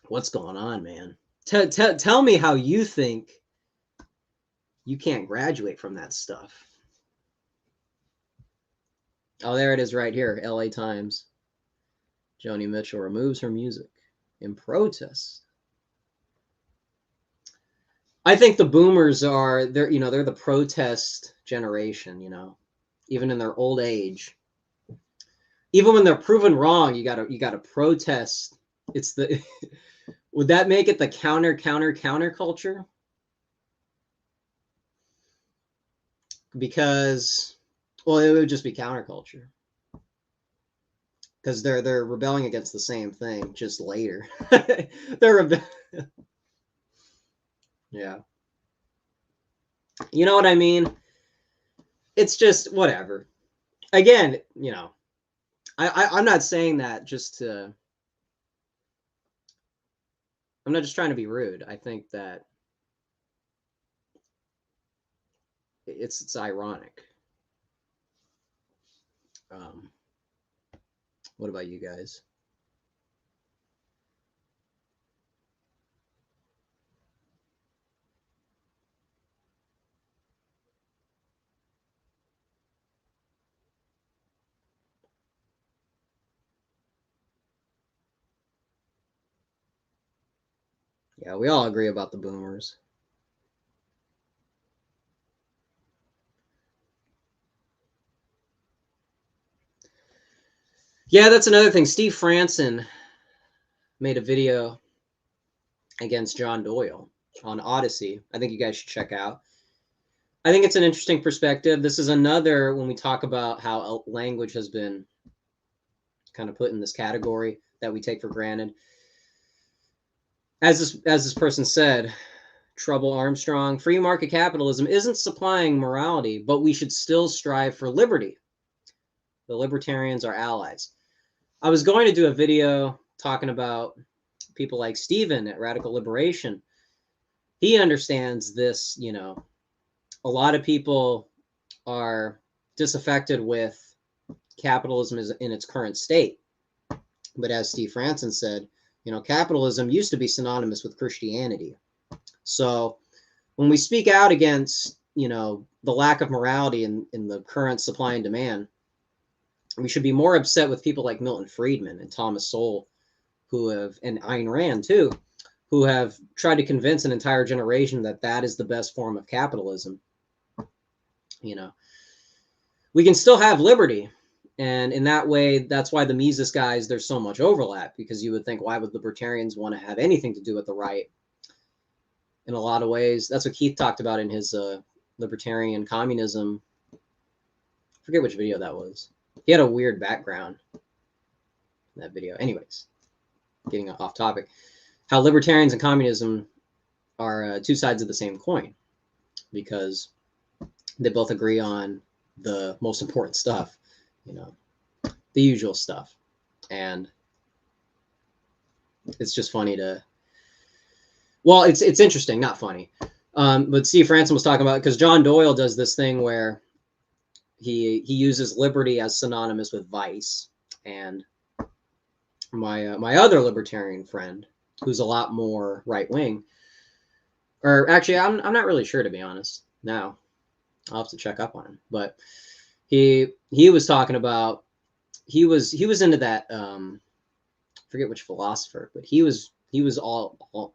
what's going on, man? Tell me how you think you can't graduate from that stuff. Oh, there it is right here, LA Times. Joni Mitchell removes her music in protest. I think the boomers they're the protest generation, you know, even in their old age. Even when they're proven wrong, you gotta protest. It's the would that make it the counter culture? Because, well, it would just be counterculture. Because they're rebelling against the same thing, just later. Yeah. You know what I mean? It's just whatever. Again, you know, I'm not saying that just to. I'm not just trying to be rude. I think that it's ironic. What about you guys? Yeah, we all agree about the boomers. Yeah, that's another thing. Steve Franson made a video against John Doyle on Odyssey. I think you guys should check out. I think it's an interesting perspective. This is another, when we talk about how language has been kind of put in this category that we take for granted. As this person said, Trouble Armstrong, free market capitalism isn't supplying morality, but we should still strive for liberty. The libertarians are allies. I was going to do a video talking about people like Stephen at Radical Liberation. He understands this, you know, a lot of people are disaffected with capitalism in its current state. But as Steve Franson said, you know, capitalism used to be synonymous with Christianity. So when we speak out against, you know, the lack of morality in the current supply and demand, we should be more upset with people like Milton Friedman and Thomas Sowell, and Ayn Rand too, who have tried to convince an entire generation that that is the best form of capitalism. You know, we can still have liberty. And in that way, that's why the Mises guys, there's so much overlap, because you would think, why would libertarians want to have anything to do with the right? In a lot of ways, that's what Keith talked about in his libertarian communism. I forget which video that was. He had a weird background in that video. Anyways, getting off topic. How libertarians and communism are two sides of the same coin, because they both agree on the most important stuff, you know, the usual stuff. And it's just funny to, well, it's interesting, not funny. But Steve Franson was talking about, because John Doyle does this thing where he uses liberty as synonymous with vice. And my other libertarian friend, who's a lot more right wing, or actually, I'm not really sure, to be honest. Now I'll have to check up on him, but he was talking about, he was into that, forget which philosopher, but he was all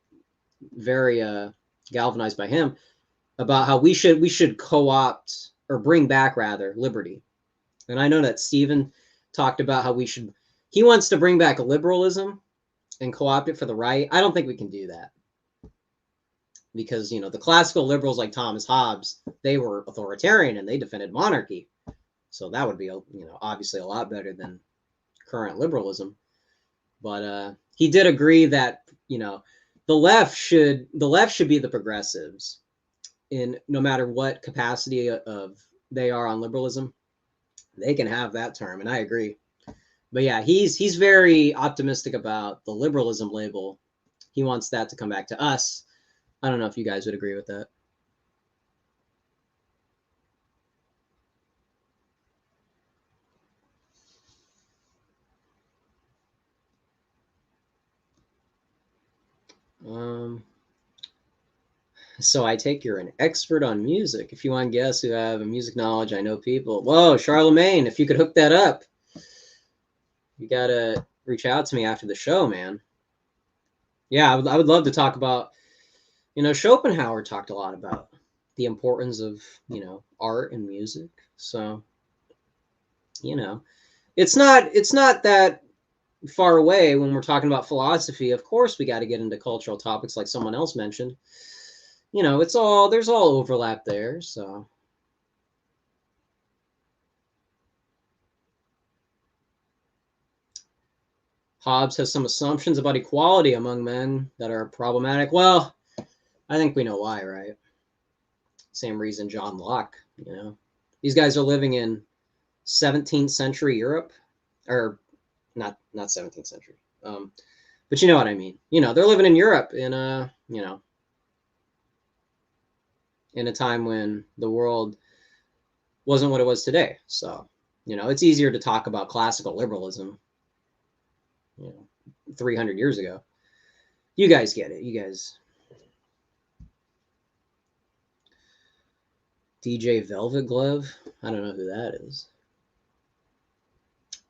very galvanized by him about how we should co-opt, or bring back rather, liberty. And I know that Stephen talked about how he wants to bring back liberalism and co-opt it for the right. I don't think we can do that, because, you know, the classical liberals like Thomas Hobbes, they were authoritarian and they defended monarchy. So that would be, you know, obviously a lot better than current liberalism. But he did agree that, you know, the left should be the progressives, in no matter what capacity of they are on liberalism. They can have that term, and I agree. But yeah, he's very optimistic about the liberalism label. He wants that to come back to us. I don't know if you guys would agree with that. So I take you're an expert on music. If you want to guess who have a music knowledge, I know people. Whoa, Charlemagne, if you could hook that up, you gotta reach out to me after the show, man. Yeah, I would love to talk about, you know, Schopenhauer talked a lot about the importance of, you know, art and music. So, you know, it's not that far away when we're talking about philosophy. Of course, we got to get into cultural topics like someone else mentioned. You know, there's all overlap there. So, Hobbes has some assumptions about equality among men that are problematic. Well, I think we know why, right? Same reason John Locke, you know. These guys are living in 17th century Europe, or not 17th century. But you know what I mean. You know, they're living in Europe in a, you know, in a time when the world wasn't what it was today. So, you know, it's easier to talk about classical liberalism, you know, 300 years ago. You guys get it. You guys. DJ Velvet Glove? I don't know who that is.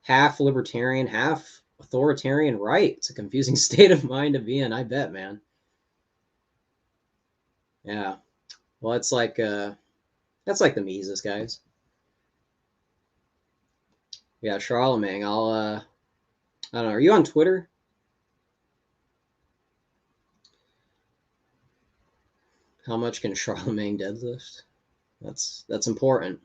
Half libertarian, half authoritarian right. It's a confusing state of mind to be in, I bet, man. Yeah. Well, it's like that's like the Mises guys. Yeah, Charlemagne. I don't know. Are you on Twitter? How much can Charlemagne deadlift? That's important.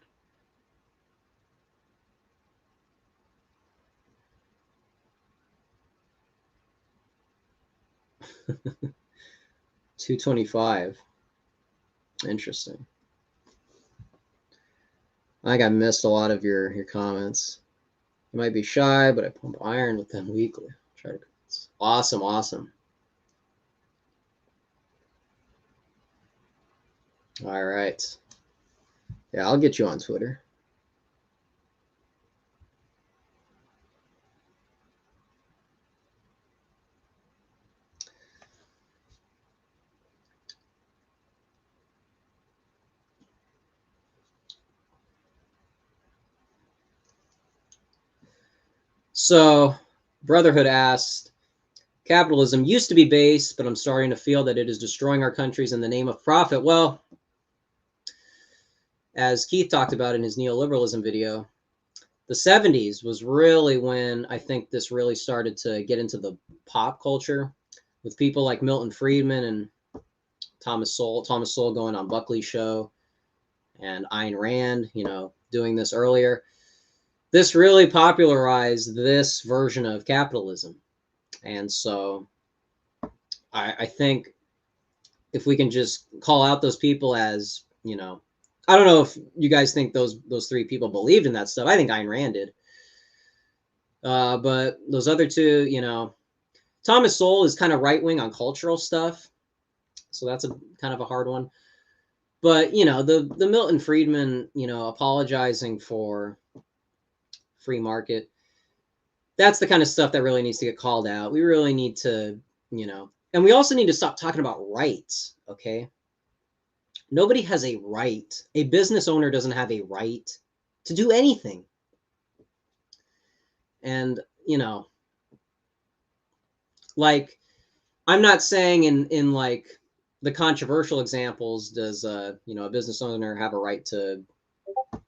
$225. Interesting. I think I missed a lot of your comments. You might be shy, but I pump iron with them weekly. Try to. Awesome, awesome. All right. Yeah, I'll get you on Twitter. So, Brotherhood asked, capitalism used to be base, but I'm starting to feel that it is destroying our countries in the name of profit. Well, as Keith talked about in his neoliberalism video, the 70s was really when I think this really started to get into the pop culture, with people like Milton Friedman and Thomas Sowell going on Buckley's show, and Ayn Rand, you know, doing this earlier. This really popularized this version of capitalism. And so I think if we can just call out those people as, you know, I don't know if you guys think those three people believed in that stuff. I think Ayn Rand did. But those other two, you know, Thomas Sowell is kind of right wing on cultural stuff. So that's a kind of a hard one. But, you know, the Milton Friedman, you know, apologizing for free market. that's the kind of stuff that really needs to get called out. We really need to, and we also need to stop talking about rights, okay? Nobody has a right. A business owner doesn't have a right to do anything. And, like, I'm not saying in like the controversial examples, does a business owner have a right to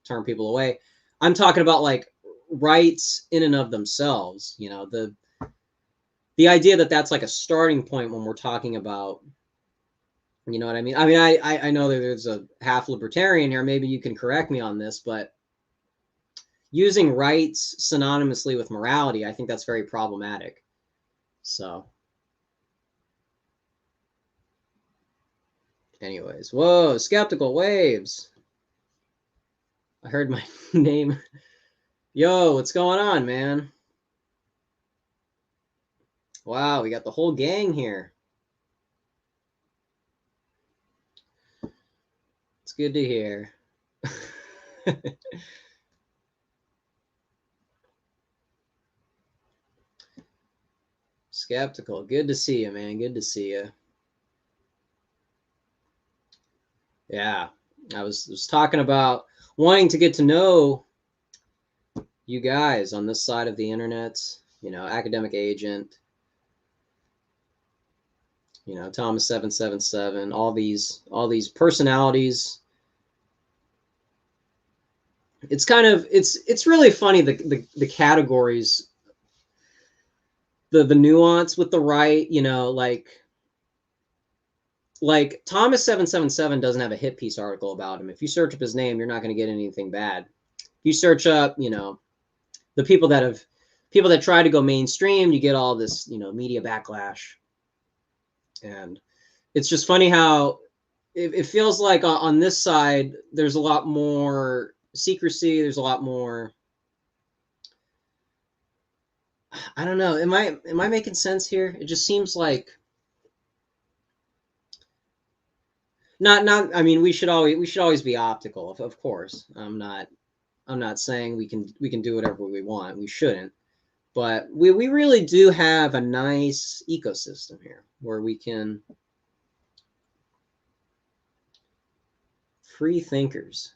turn people away? I'm talking about like rights in and of themselves, the idea that that's like a starting point when we're talking about, you know what I mean? I mean, I know that there's a half libertarian here. Maybe you can correct me on this, but using rights synonymously with morality, I think that's very problematic. So, anyways, whoa, skeptical waves. I heard my name. Yo, what's going on, man? Wow, we got the whole gang here. It's good to hear. Skeptical. Good to see you, man. Good to see you. Yeah, I was talking about wanting to get to know you guys on this side of the internet, academic agent, Thomas 777, all these personalities. It's kind of it's really funny the categories, the nuance with the right, like Thomas 777 doesn't have a hit piece article about him. If you search up his name, you're not going to get anything bad. If you search up, the people that try to go mainstream, you get all this, media backlash. And it's just funny how it feels like on this side, there's a lot more secrecy. There's a lot more, I don't know. Am I making sense here? It just seems like not, I mean, we should always be optical, of course. I'm not saying we can do whatever we want. We shouldn't. But we really do have a nice ecosystem here where we can free thinkers.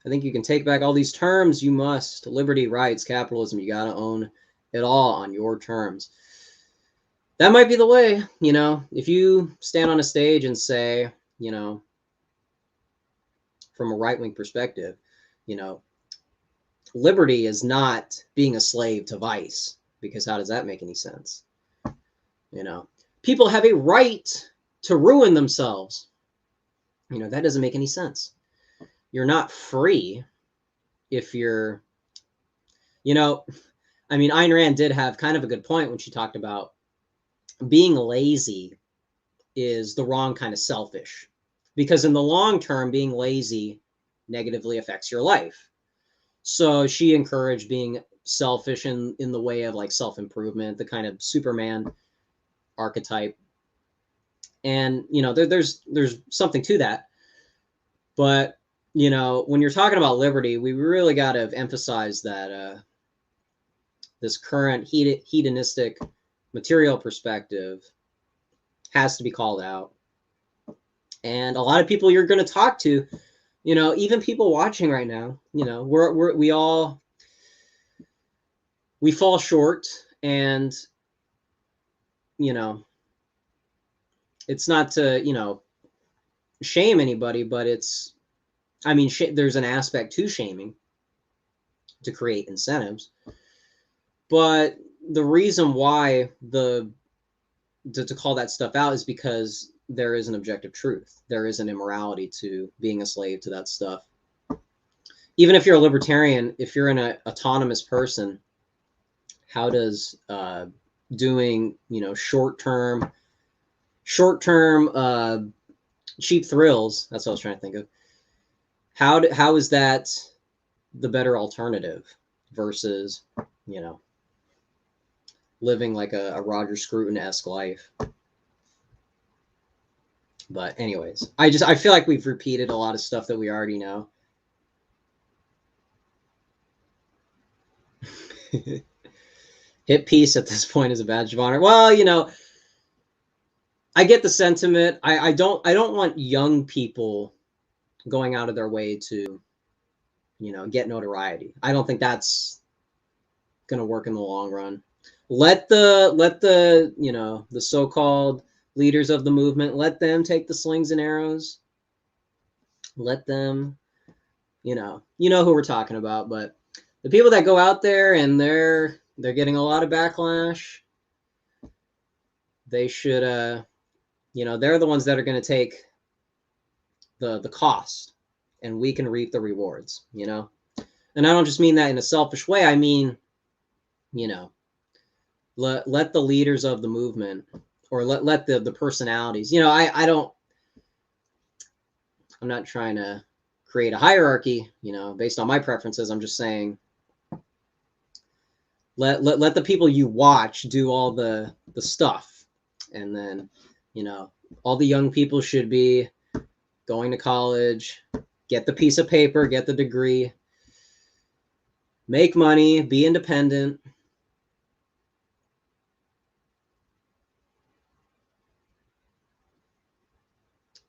I think you can take back all these terms. You must. Liberty, rights, capitalism. You got to own it all on your terms. That might be the way, if you stand on a stage and say, from a right-wing perspective, liberty is not being a slave to vice, because how does that make any sense? People have a right to ruin themselves. That doesn't make any sense. You're not free if you're, I mean, Ayn Rand did have kind of a good point when she talked about being lazy is the wrong kind of selfish, because in the long term, being lazy negatively affects your life. So she encouraged being selfish in the way of like self-improvement, the kind of Superman archetype. And, there's something to that. But, when you're talking about liberty, we really got to emphasize that this current hedonistic material perspective has to be called out. And a lot of people you're going to talk to, even people watching right now, we fall short, and, it's not to, shame anybody, but there's an aspect to shaming to create incentives. But the reason why to call that stuff out is because there is an objective truth. There is an immorality to being a slave to that stuff. Even if you're a libertarian, if you're an autonomous person, how does doing, short-term cheap thrills, that's what I was trying to think of, how is that the better alternative versus, living like a Roger Scruton-esque life? But anyways, I feel like we've repeated a lot of stuff that we already know. Hit peace at this point is a badge of honor. Well, you know, I get the sentiment. I don't want young people going out of their way to, you know, get notoriety. I don't think that's going to work in the long run. Let the you know, the so-called leaders of the movement, let them take the slings and arrows. Let them, you know who we're talking about. But the people that go out there and they're getting a lot of backlash, they should you know, they're the ones that are going to take the cost, and we can reap the rewards, you know. And I don't just mean that in a selfish way. I mean, you know, let the leaders of the movement, or let the personalities, you know, I'm not trying to create a hierarchy, you know, based on my preferences. I'm just saying, let the people you watch do all the stuff, and then, you know, all the young people should be going to college, get the piece of paper, get the degree, make money, be independent.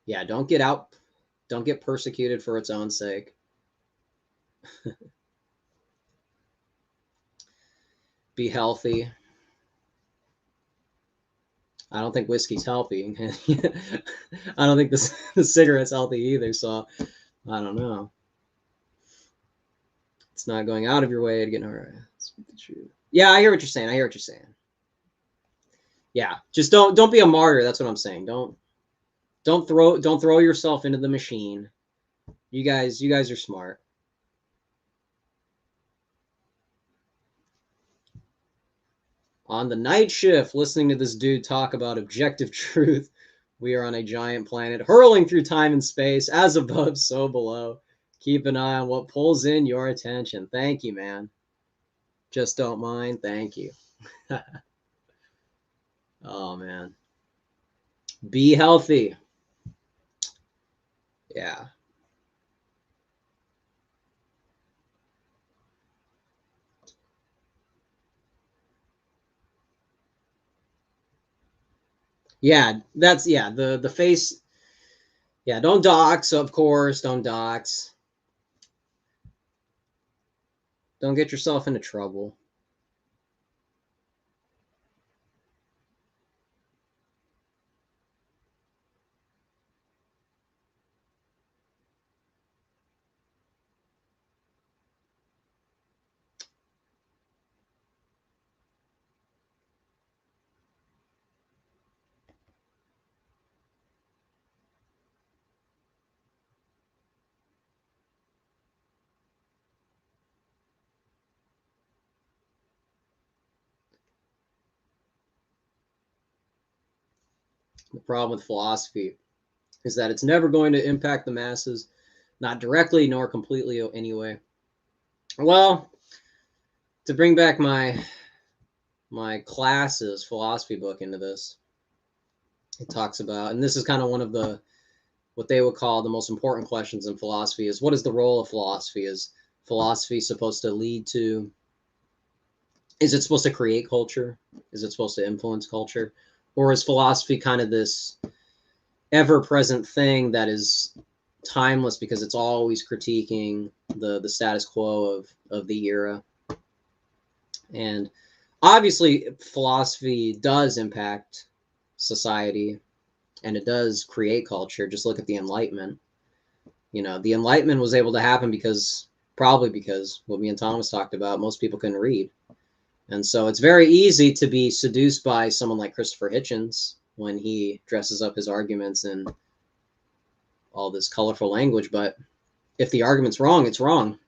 Yeah, don't get persecuted for its own sake. Be healthy. I don't think whiskey's healthy. I don't think the cigarette's healthy either, so I don't know. It's not going out of your way to get the truth. Yeah, I hear what you're saying. Yeah, just don't be a martyr. That's what I'm saying. Don't throw yourself into the machine. You guys are smart. On the night shift, listening to this dude talk about objective truth. We are on a giant planet hurling through time and space, as above, so below. Keep an eye on what pulls in your attention. Thank you, man. Just don't mind. Thank you. Oh, man. Be healthy. Yeah. Yeah, that's, yeah, the face. Yeah, don't dox, of course. Don't dox. Don't get yourself into trouble. The problem with philosophy is that it's never going to impact the masses, not directly nor completely anyway. Well, to bring back my class's philosophy book into this, it talks about, and this is kind of one of the, what they would call the most important questions in philosophy, is what is the role of philosophy? Is philosophy supposed to lead to, is it supposed to create culture? Is it supposed to influence culture? Or is philosophy kind of this ever-present thing that is timeless because it's always critiquing the status quo of the era? And obviously philosophy does impact society, and it does create culture. Just look at the Enlightenment. You know, the Enlightenment was able to happen probably because what me and Thomas talked about, most people couldn't read. And so it's very easy to be seduced by someone like Christopher Hitchens when he dresses up his arguments in all this colorful language. But if the argument's wrong, it's wrong,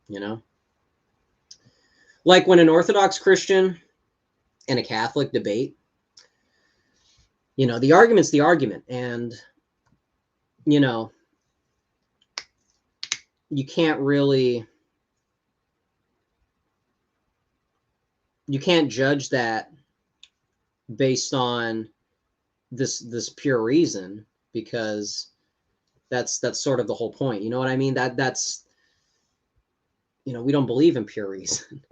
you know? Like when an Orthodox Christian and a Catholic debate, you know, the argument's the argument. And, you know, you can't judge that based on this pure reason, because that's sort of the whole point. You know what I mean? That's, you know, we don't believe in pure reason.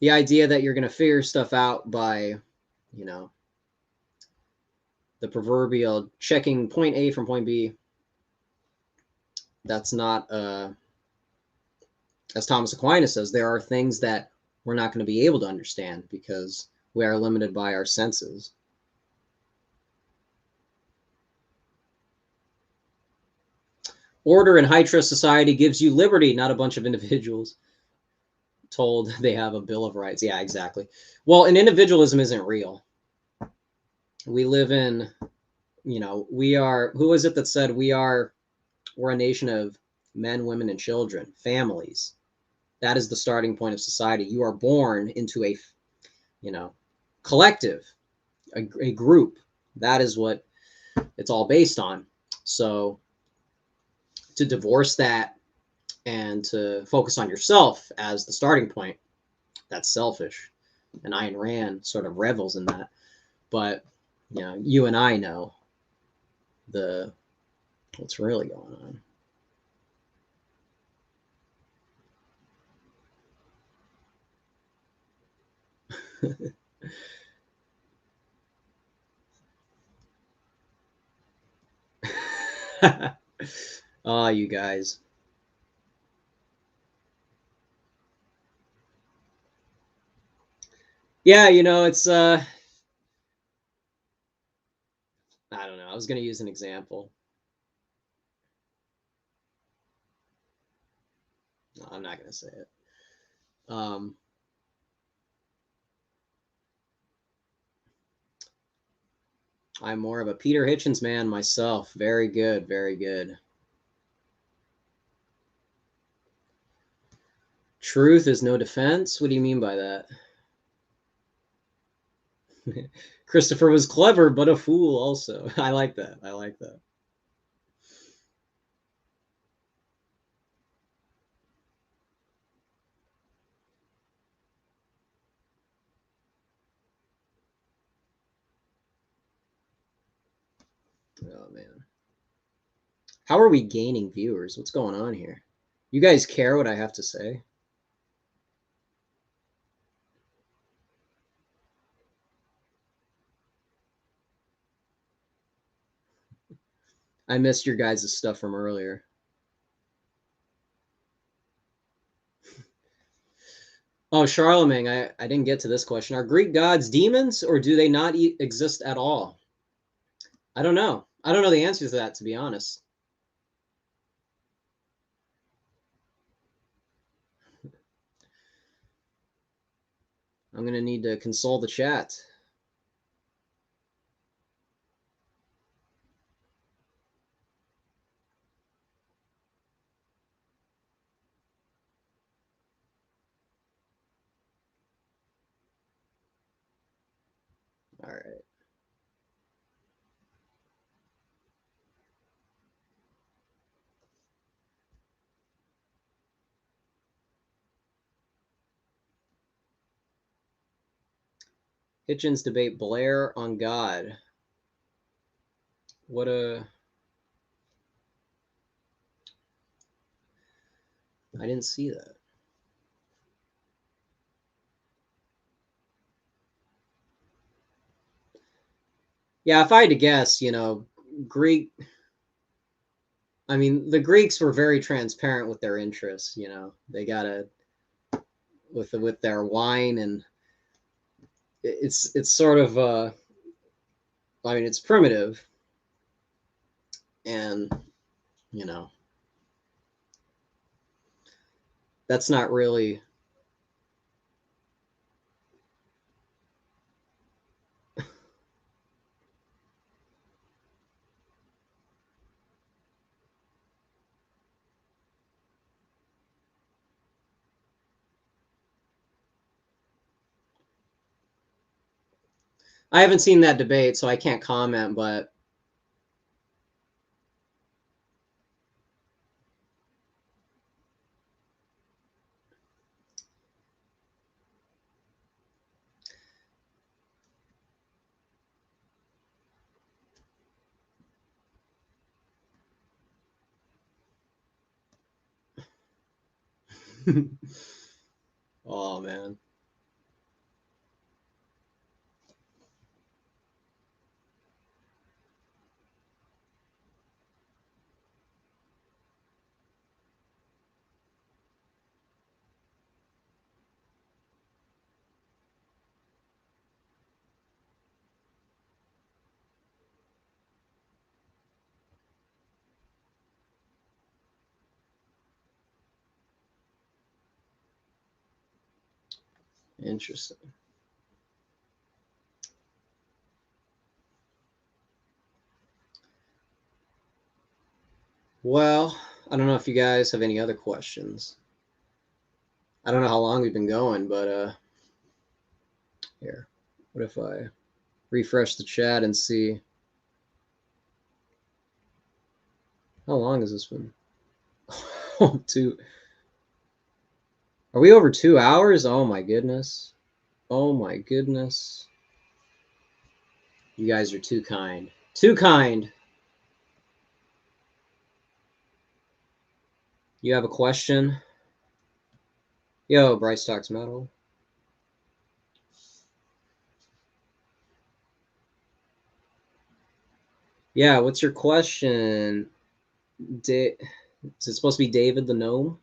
the idea that you're going to figure stuff out by, you know, the proverbial checking point A from point B, that's not, as Thomas Aquinas says, there are things that we're not going to be able to understand because we are limited by our senses. Order in high trust society gives you liberty, not a bunch of individuals told they have a Bill of Rights. Yeah, exactly. Well, and individualism isn't real. We live in, you know, we are, who is it that said we're a nation of men, women, and children, families. That is the starting point of society. You are born into a, you know, collective, a group. That is what it's all based on. So to divorce that and to focus on yourself as the starting point, that's selfish. And Ayn Rand sort of revels in that. But, you know, you and I know what's really going on. Oh, you guys. Yeah, you know, it's I don't know. I was going to use an example. No, I'm not going to say it. I'm more of a Peter Hitchens man myself. Very good, very good. Truth is no defense? What do you mean by that? Christopher was clever, but a fool also. I like that. I like that. Oh, man. How are we gaining viewers? What's going on here? You guys care what I have to say? I missed your guys' stuff from earlier. Oh, Charlemagne, I didn't get to this question. Are Greek gods demons or do they not exist at all? I don't know. I don't know the answer to that, to be honest. I'm going to need to console the chat. All right. Hitchens debate Blair on God. What a... I didn't see that. Yeah, if I had to guess, you know, Greek... I mean, the Greeks were very transparent with their interests, you know. They got to... with their wine, and it's sort of... I mean, it's primitive. And, you know, that's not really... I haven't seen that debate, so I can't comment, but oh, man. Interesting. Well, I don't know if you guys have any other questions. I don't know how long we've been going, but here. What if I refresh the chat and see how long has this been? Oh, are we over 2 hours? Oh my goodness. Oh my goodness. You guys are too kind. Too kind. You have a question? Yo, Bryce Talks Metal. Yeah, what's your question? Is it supposed to be David the Gnome?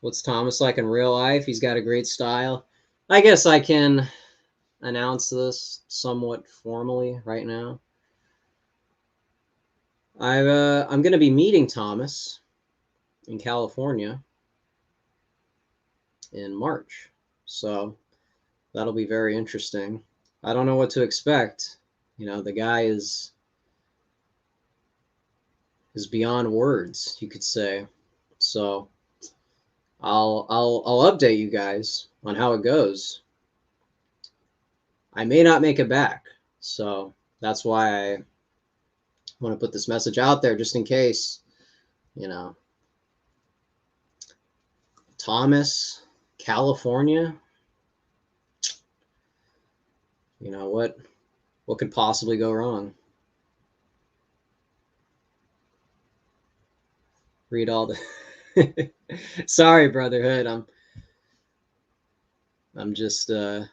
What's Thomas like in real life? He's got a great style. I guess I can announce this somewhat formally right now. I'm going to be meeting Thomas in California in March. So that'll be very interesting. I don't know what to expect. You know, the guy is beyond words, you could say. So I'll update you guys on how it goes. I may not make it back. So that's why I want to put this message out there just in case, you know. Thomas, California. You know, what could possibly go wrong? Read all the Sorry, Brotherhood. I'm just oh,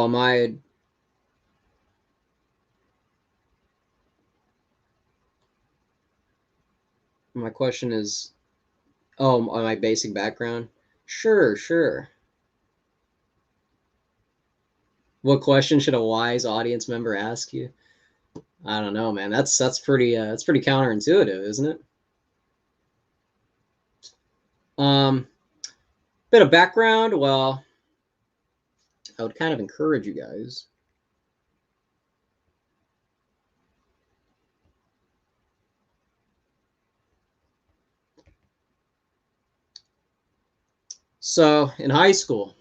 my question is, oh, my basic background? Sure. What question should a wise audience member ask you? I don't know, man. That's pretty counterintuitive, isn't it? Bit of background. Well, I would kind of encourage you guys. So in high school,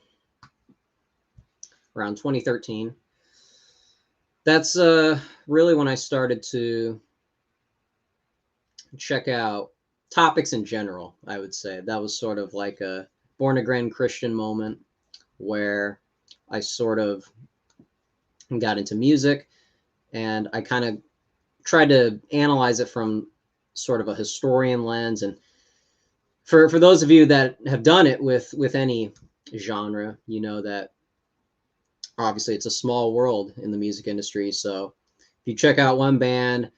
around 2013, that's really when I started to check out topics in general. I would say that was sort of like a born again Christian moment where I sort of got into music, and I kind of tried to analyze it from sort of a historian lens. And for those of you that have done it with any genre, you know that obviously it's a small world in the music industry. So if you check out one band,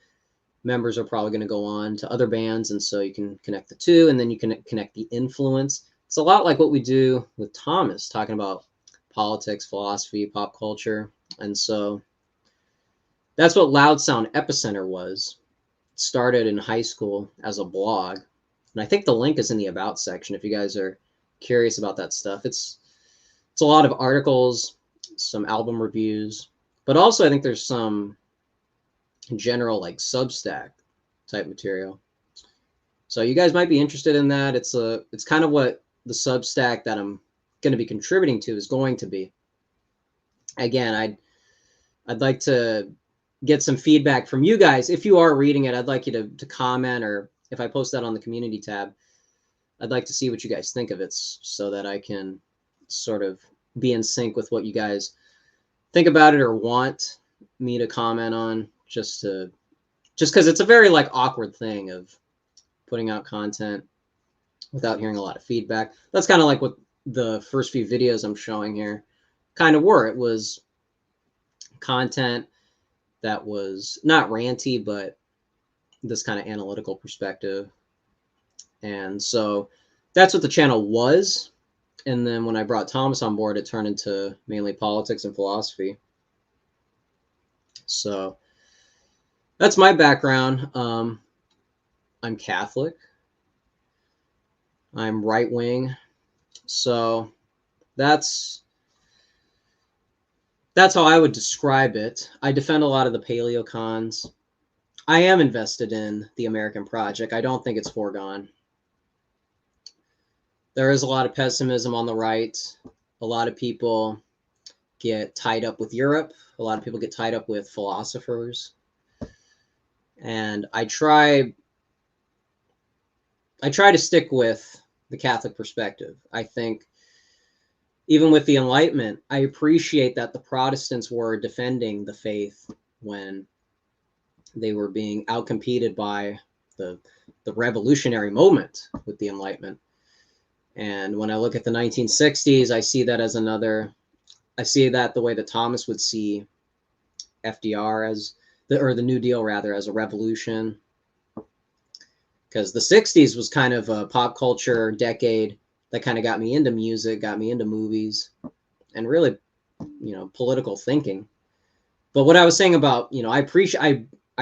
members are probably going to go on to other bands, and so you can connect the two, and then you can connect the influence. It's a lot like what we do with Thomas, talking about politics, philosophy, pop culture. And so that's what Loud Sound Epicenter was. It started in high school as a blog, and I think the link is in the about section if you guys are curious about that stuff. It's a lot of articles, some album reviews, but also I think there's some general like Substack type material. So you guys might be interested in that. It's kind of what the Substack that I'm going to be contributing to is going to be. Again, I'd like to get some feedback from you guys. If you are reading it, I'd like you to comment, or if I post that on the community tab, I'd like to see what you guys think of it so that I can sort of be in sync with what you guys think about it or want me to comment on, just because it's a very like awkward thing of putting out content without hearing a lot of feedback. That's kind of like what the first few videos I'm showing here kind of were. It was content that was not ranty, but this kind of analytical perspective. And so that's what the channel was. And then when I brought Thomas on board, it turned into mainly politics and philosophy. So that's my background. I'm Catholic. I'm right wing. So that's how I would describe it. I defend a lot of the paleocons. I am invested in the American project. I don't think it's foregone. There is a lot of pessimism on the right. A lot of people get tied up with Europe. A lot of people get tied up with philosophers. And I try to stick with the Catholic perspective. I think even with the Enlightenment, I appreciate that the Protestants were defending the faith when they were being outcompeted by the revolutionary moment with the Enlightenment. And when I look at the 1960s, I see that as I see that the way that Thomas would see FDR as the New Deal rather, as a revolution. Because the 60s was kind of a pop culture decade that kind of got me into music, got me into movies, and really, political thinking. But what I was saying about, I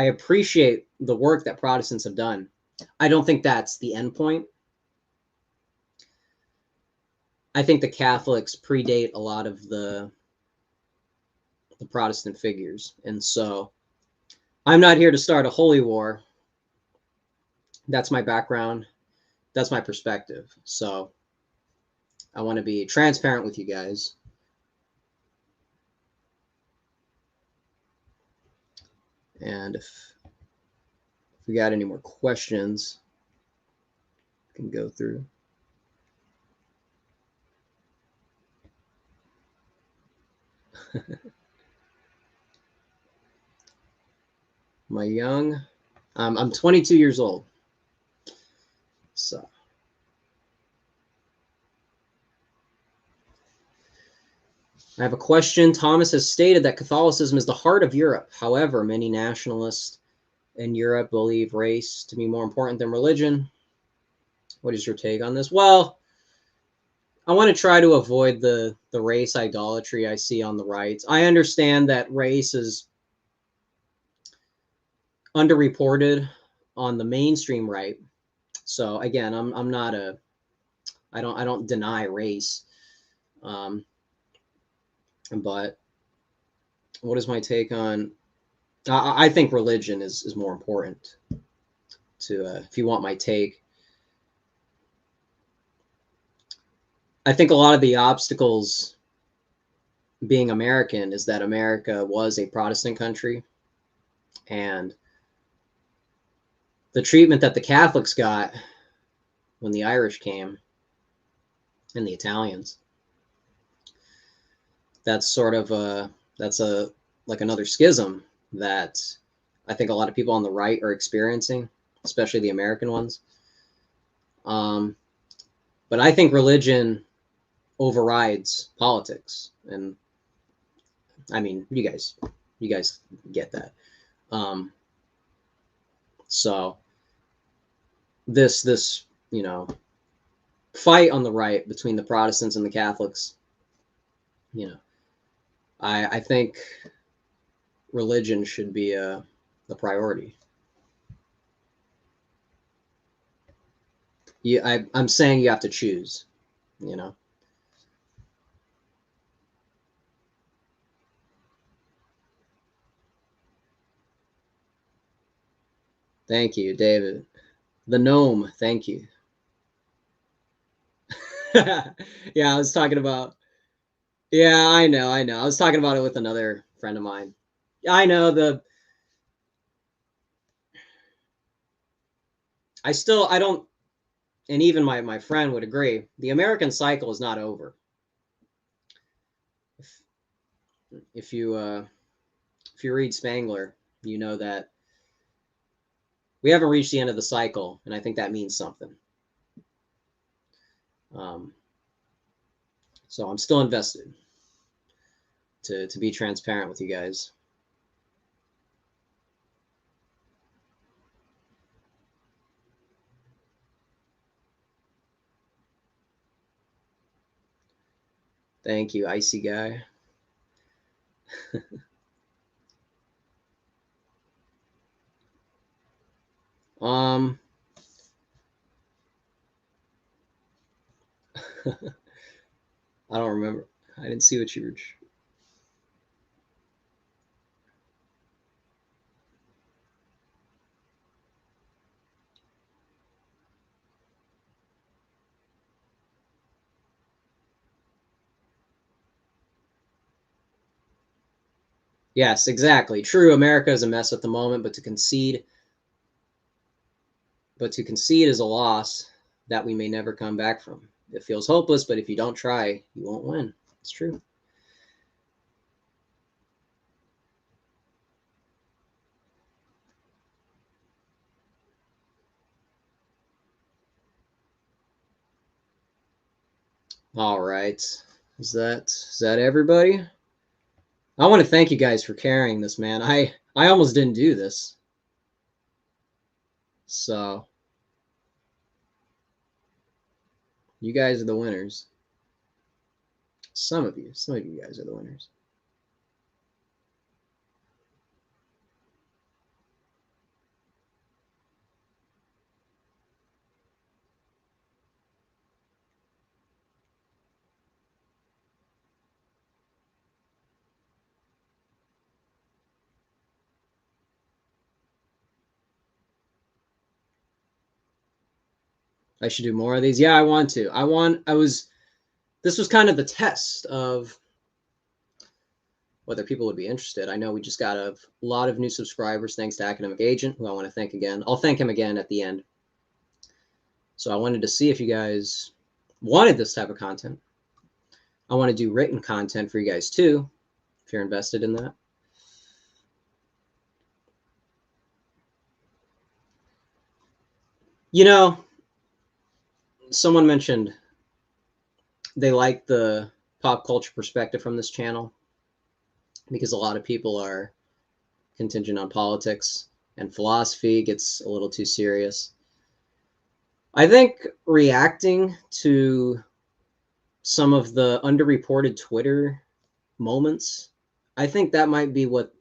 appreciate the work that Protestants have done. I don't think that's the end point. I think the Catholics predate a lot of the Protestant figures. And so I'm not here to start a holy war. That's my background. That's my perspective. So I want to be transparent with you guys. And if we got any more questions, we can go through. Am I young? I'm 22 years old. So I have a question. Thomas has stated that Catholicism is the heart of Europe. However, many nationalists in Europe believe race to be more important than religion. What is your take on this? Well, I want to try to avoid the race idolatry I see on the right. I understand that race is underreported on the mainstream right. So again, I'm not I don't deny race. But what is my take on? I think religion is more important. If you want my take, I think a lot of the obstacles being American is that America was a Protestant country, and the treatment that the Catholics got when the Irish came and the Italians, that's sort of like another schism that I think a lot of people on the right are experiencing, especially the American ones. But I think religion overrides politics, and I mean, you guys get that. So this fight on the right between the Protestants and the Catholics, I think religion should be the priority. I'm saying you have to choose, Thank you, David. The gnome, thank you. Yeah, I was talking about. Yeah, I know. I was talking about it with another friend of mine. I know I don't, and even my friend would agree, the American cycle is not over. If you read Spengler, you know that we haven't reached the end of the cycle, and I think that means something. So I'm still invested to be transparent with you guys. Thank you, icy guy. I don't remember. I didn't see what you were. Yes, exactly. True, America is a mess at the moment, but to concede is a loss that we may never come back from. It feels hopeless, but if you don't try, you won't win. It's true. All right. Is that everybody? I want to thank you guys for carrying this, man. I almost didn't do this. So, you guys are the winners. Some of you guys are the winners. I should do more of these. Yeah, I want to. This was kind of the test of whether people would be interested. I know we just got a lot of new subscribers thanks to Academic Agent, who I want to thank again. I'll thank him again at the end. So I wanted to see if you guys wanted this type of content. I want to do written content for you guys too, if you're invested in that. You know, someone mentioned they like the pop culture perspective from this channel because a lot of people are contingent on politics and philosophy gets a little too serious. I think reacting to some of the underreported Twitter moments, I think that might be what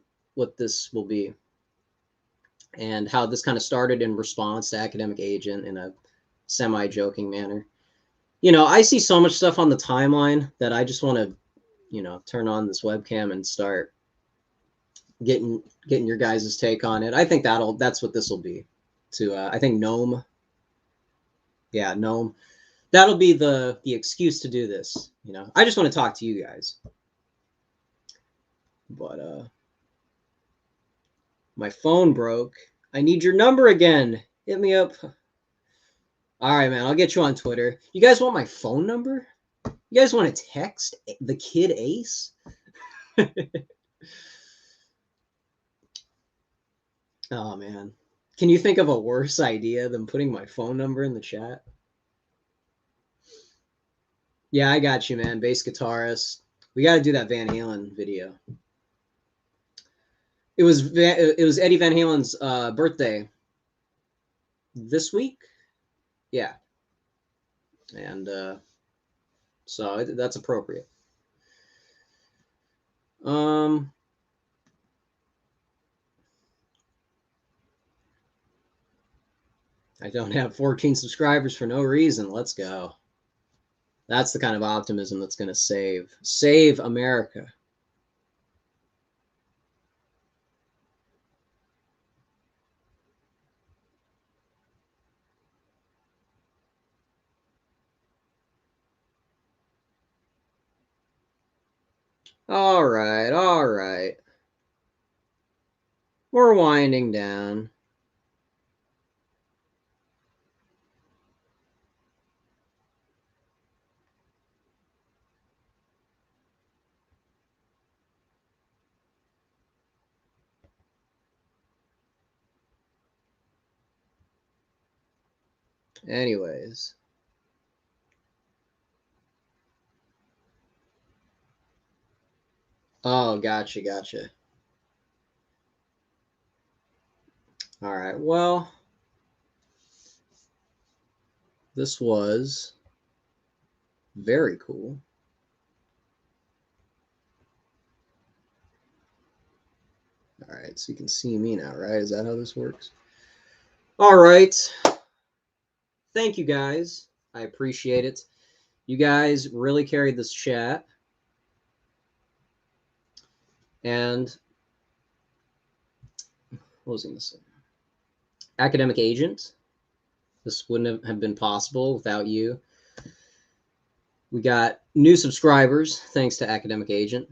this will be, and how this kind of started in response to Academic Agent in a semi-joking manner. You know, I see so much stuff on the timeline that I just want to, turn on this webcam and start getting your guys' take on it. I think that's what this will be. I think Gnome, yeah, Gnome, that'll be the excuse to do this. I just want to talk to you guys. But my phone broke. I need your number again. Hit me up. All right, man. I'll get you on Twitter. You guys want my phone number? You guys want to text the kid Ace? Oh, man. Can you think of a worse idea than putting my phone number in the chat? Yeah, I got you, man. Bass guitarist. We got to do that Van Halen video. It was Eddie Van Halen's birthday this week. Yeah. And so that's appropriate. I don't have 14 subscribers for no reason. Let's go. That's the kind of optimism that's going to save America. All right, all right. We're winding down. Anyways. Oh, gotcha. All right, well, this was very cool. All right, so you can see me now, right? Is that how this works? All right. Thank you guys. I appreciate it. You guys really carried this chat. And what was I going to say? Academic Agent. This wouldn't have been possible without you. We got new subscribers thanks to Academic Agent,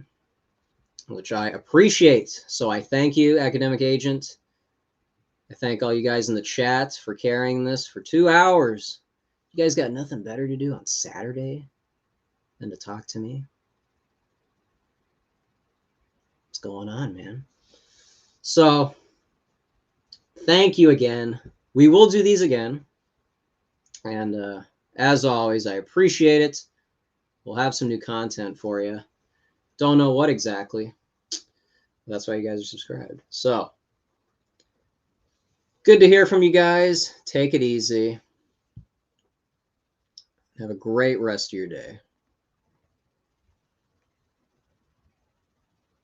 which I appreciate. So I thank you, Academic Agent. I thank all you guys in the chat for carrying this for 2 hours. You guys got nothing better to do on Saturday than to talk to me? What's going on, man? So thank you again. We will do these again. And as always, I appreciate it. We'll have some new content for you. Don't know what exactly. That's why you guys are subscribed. So, good to hear from you guys. Take it easy. Have a great rest of your day.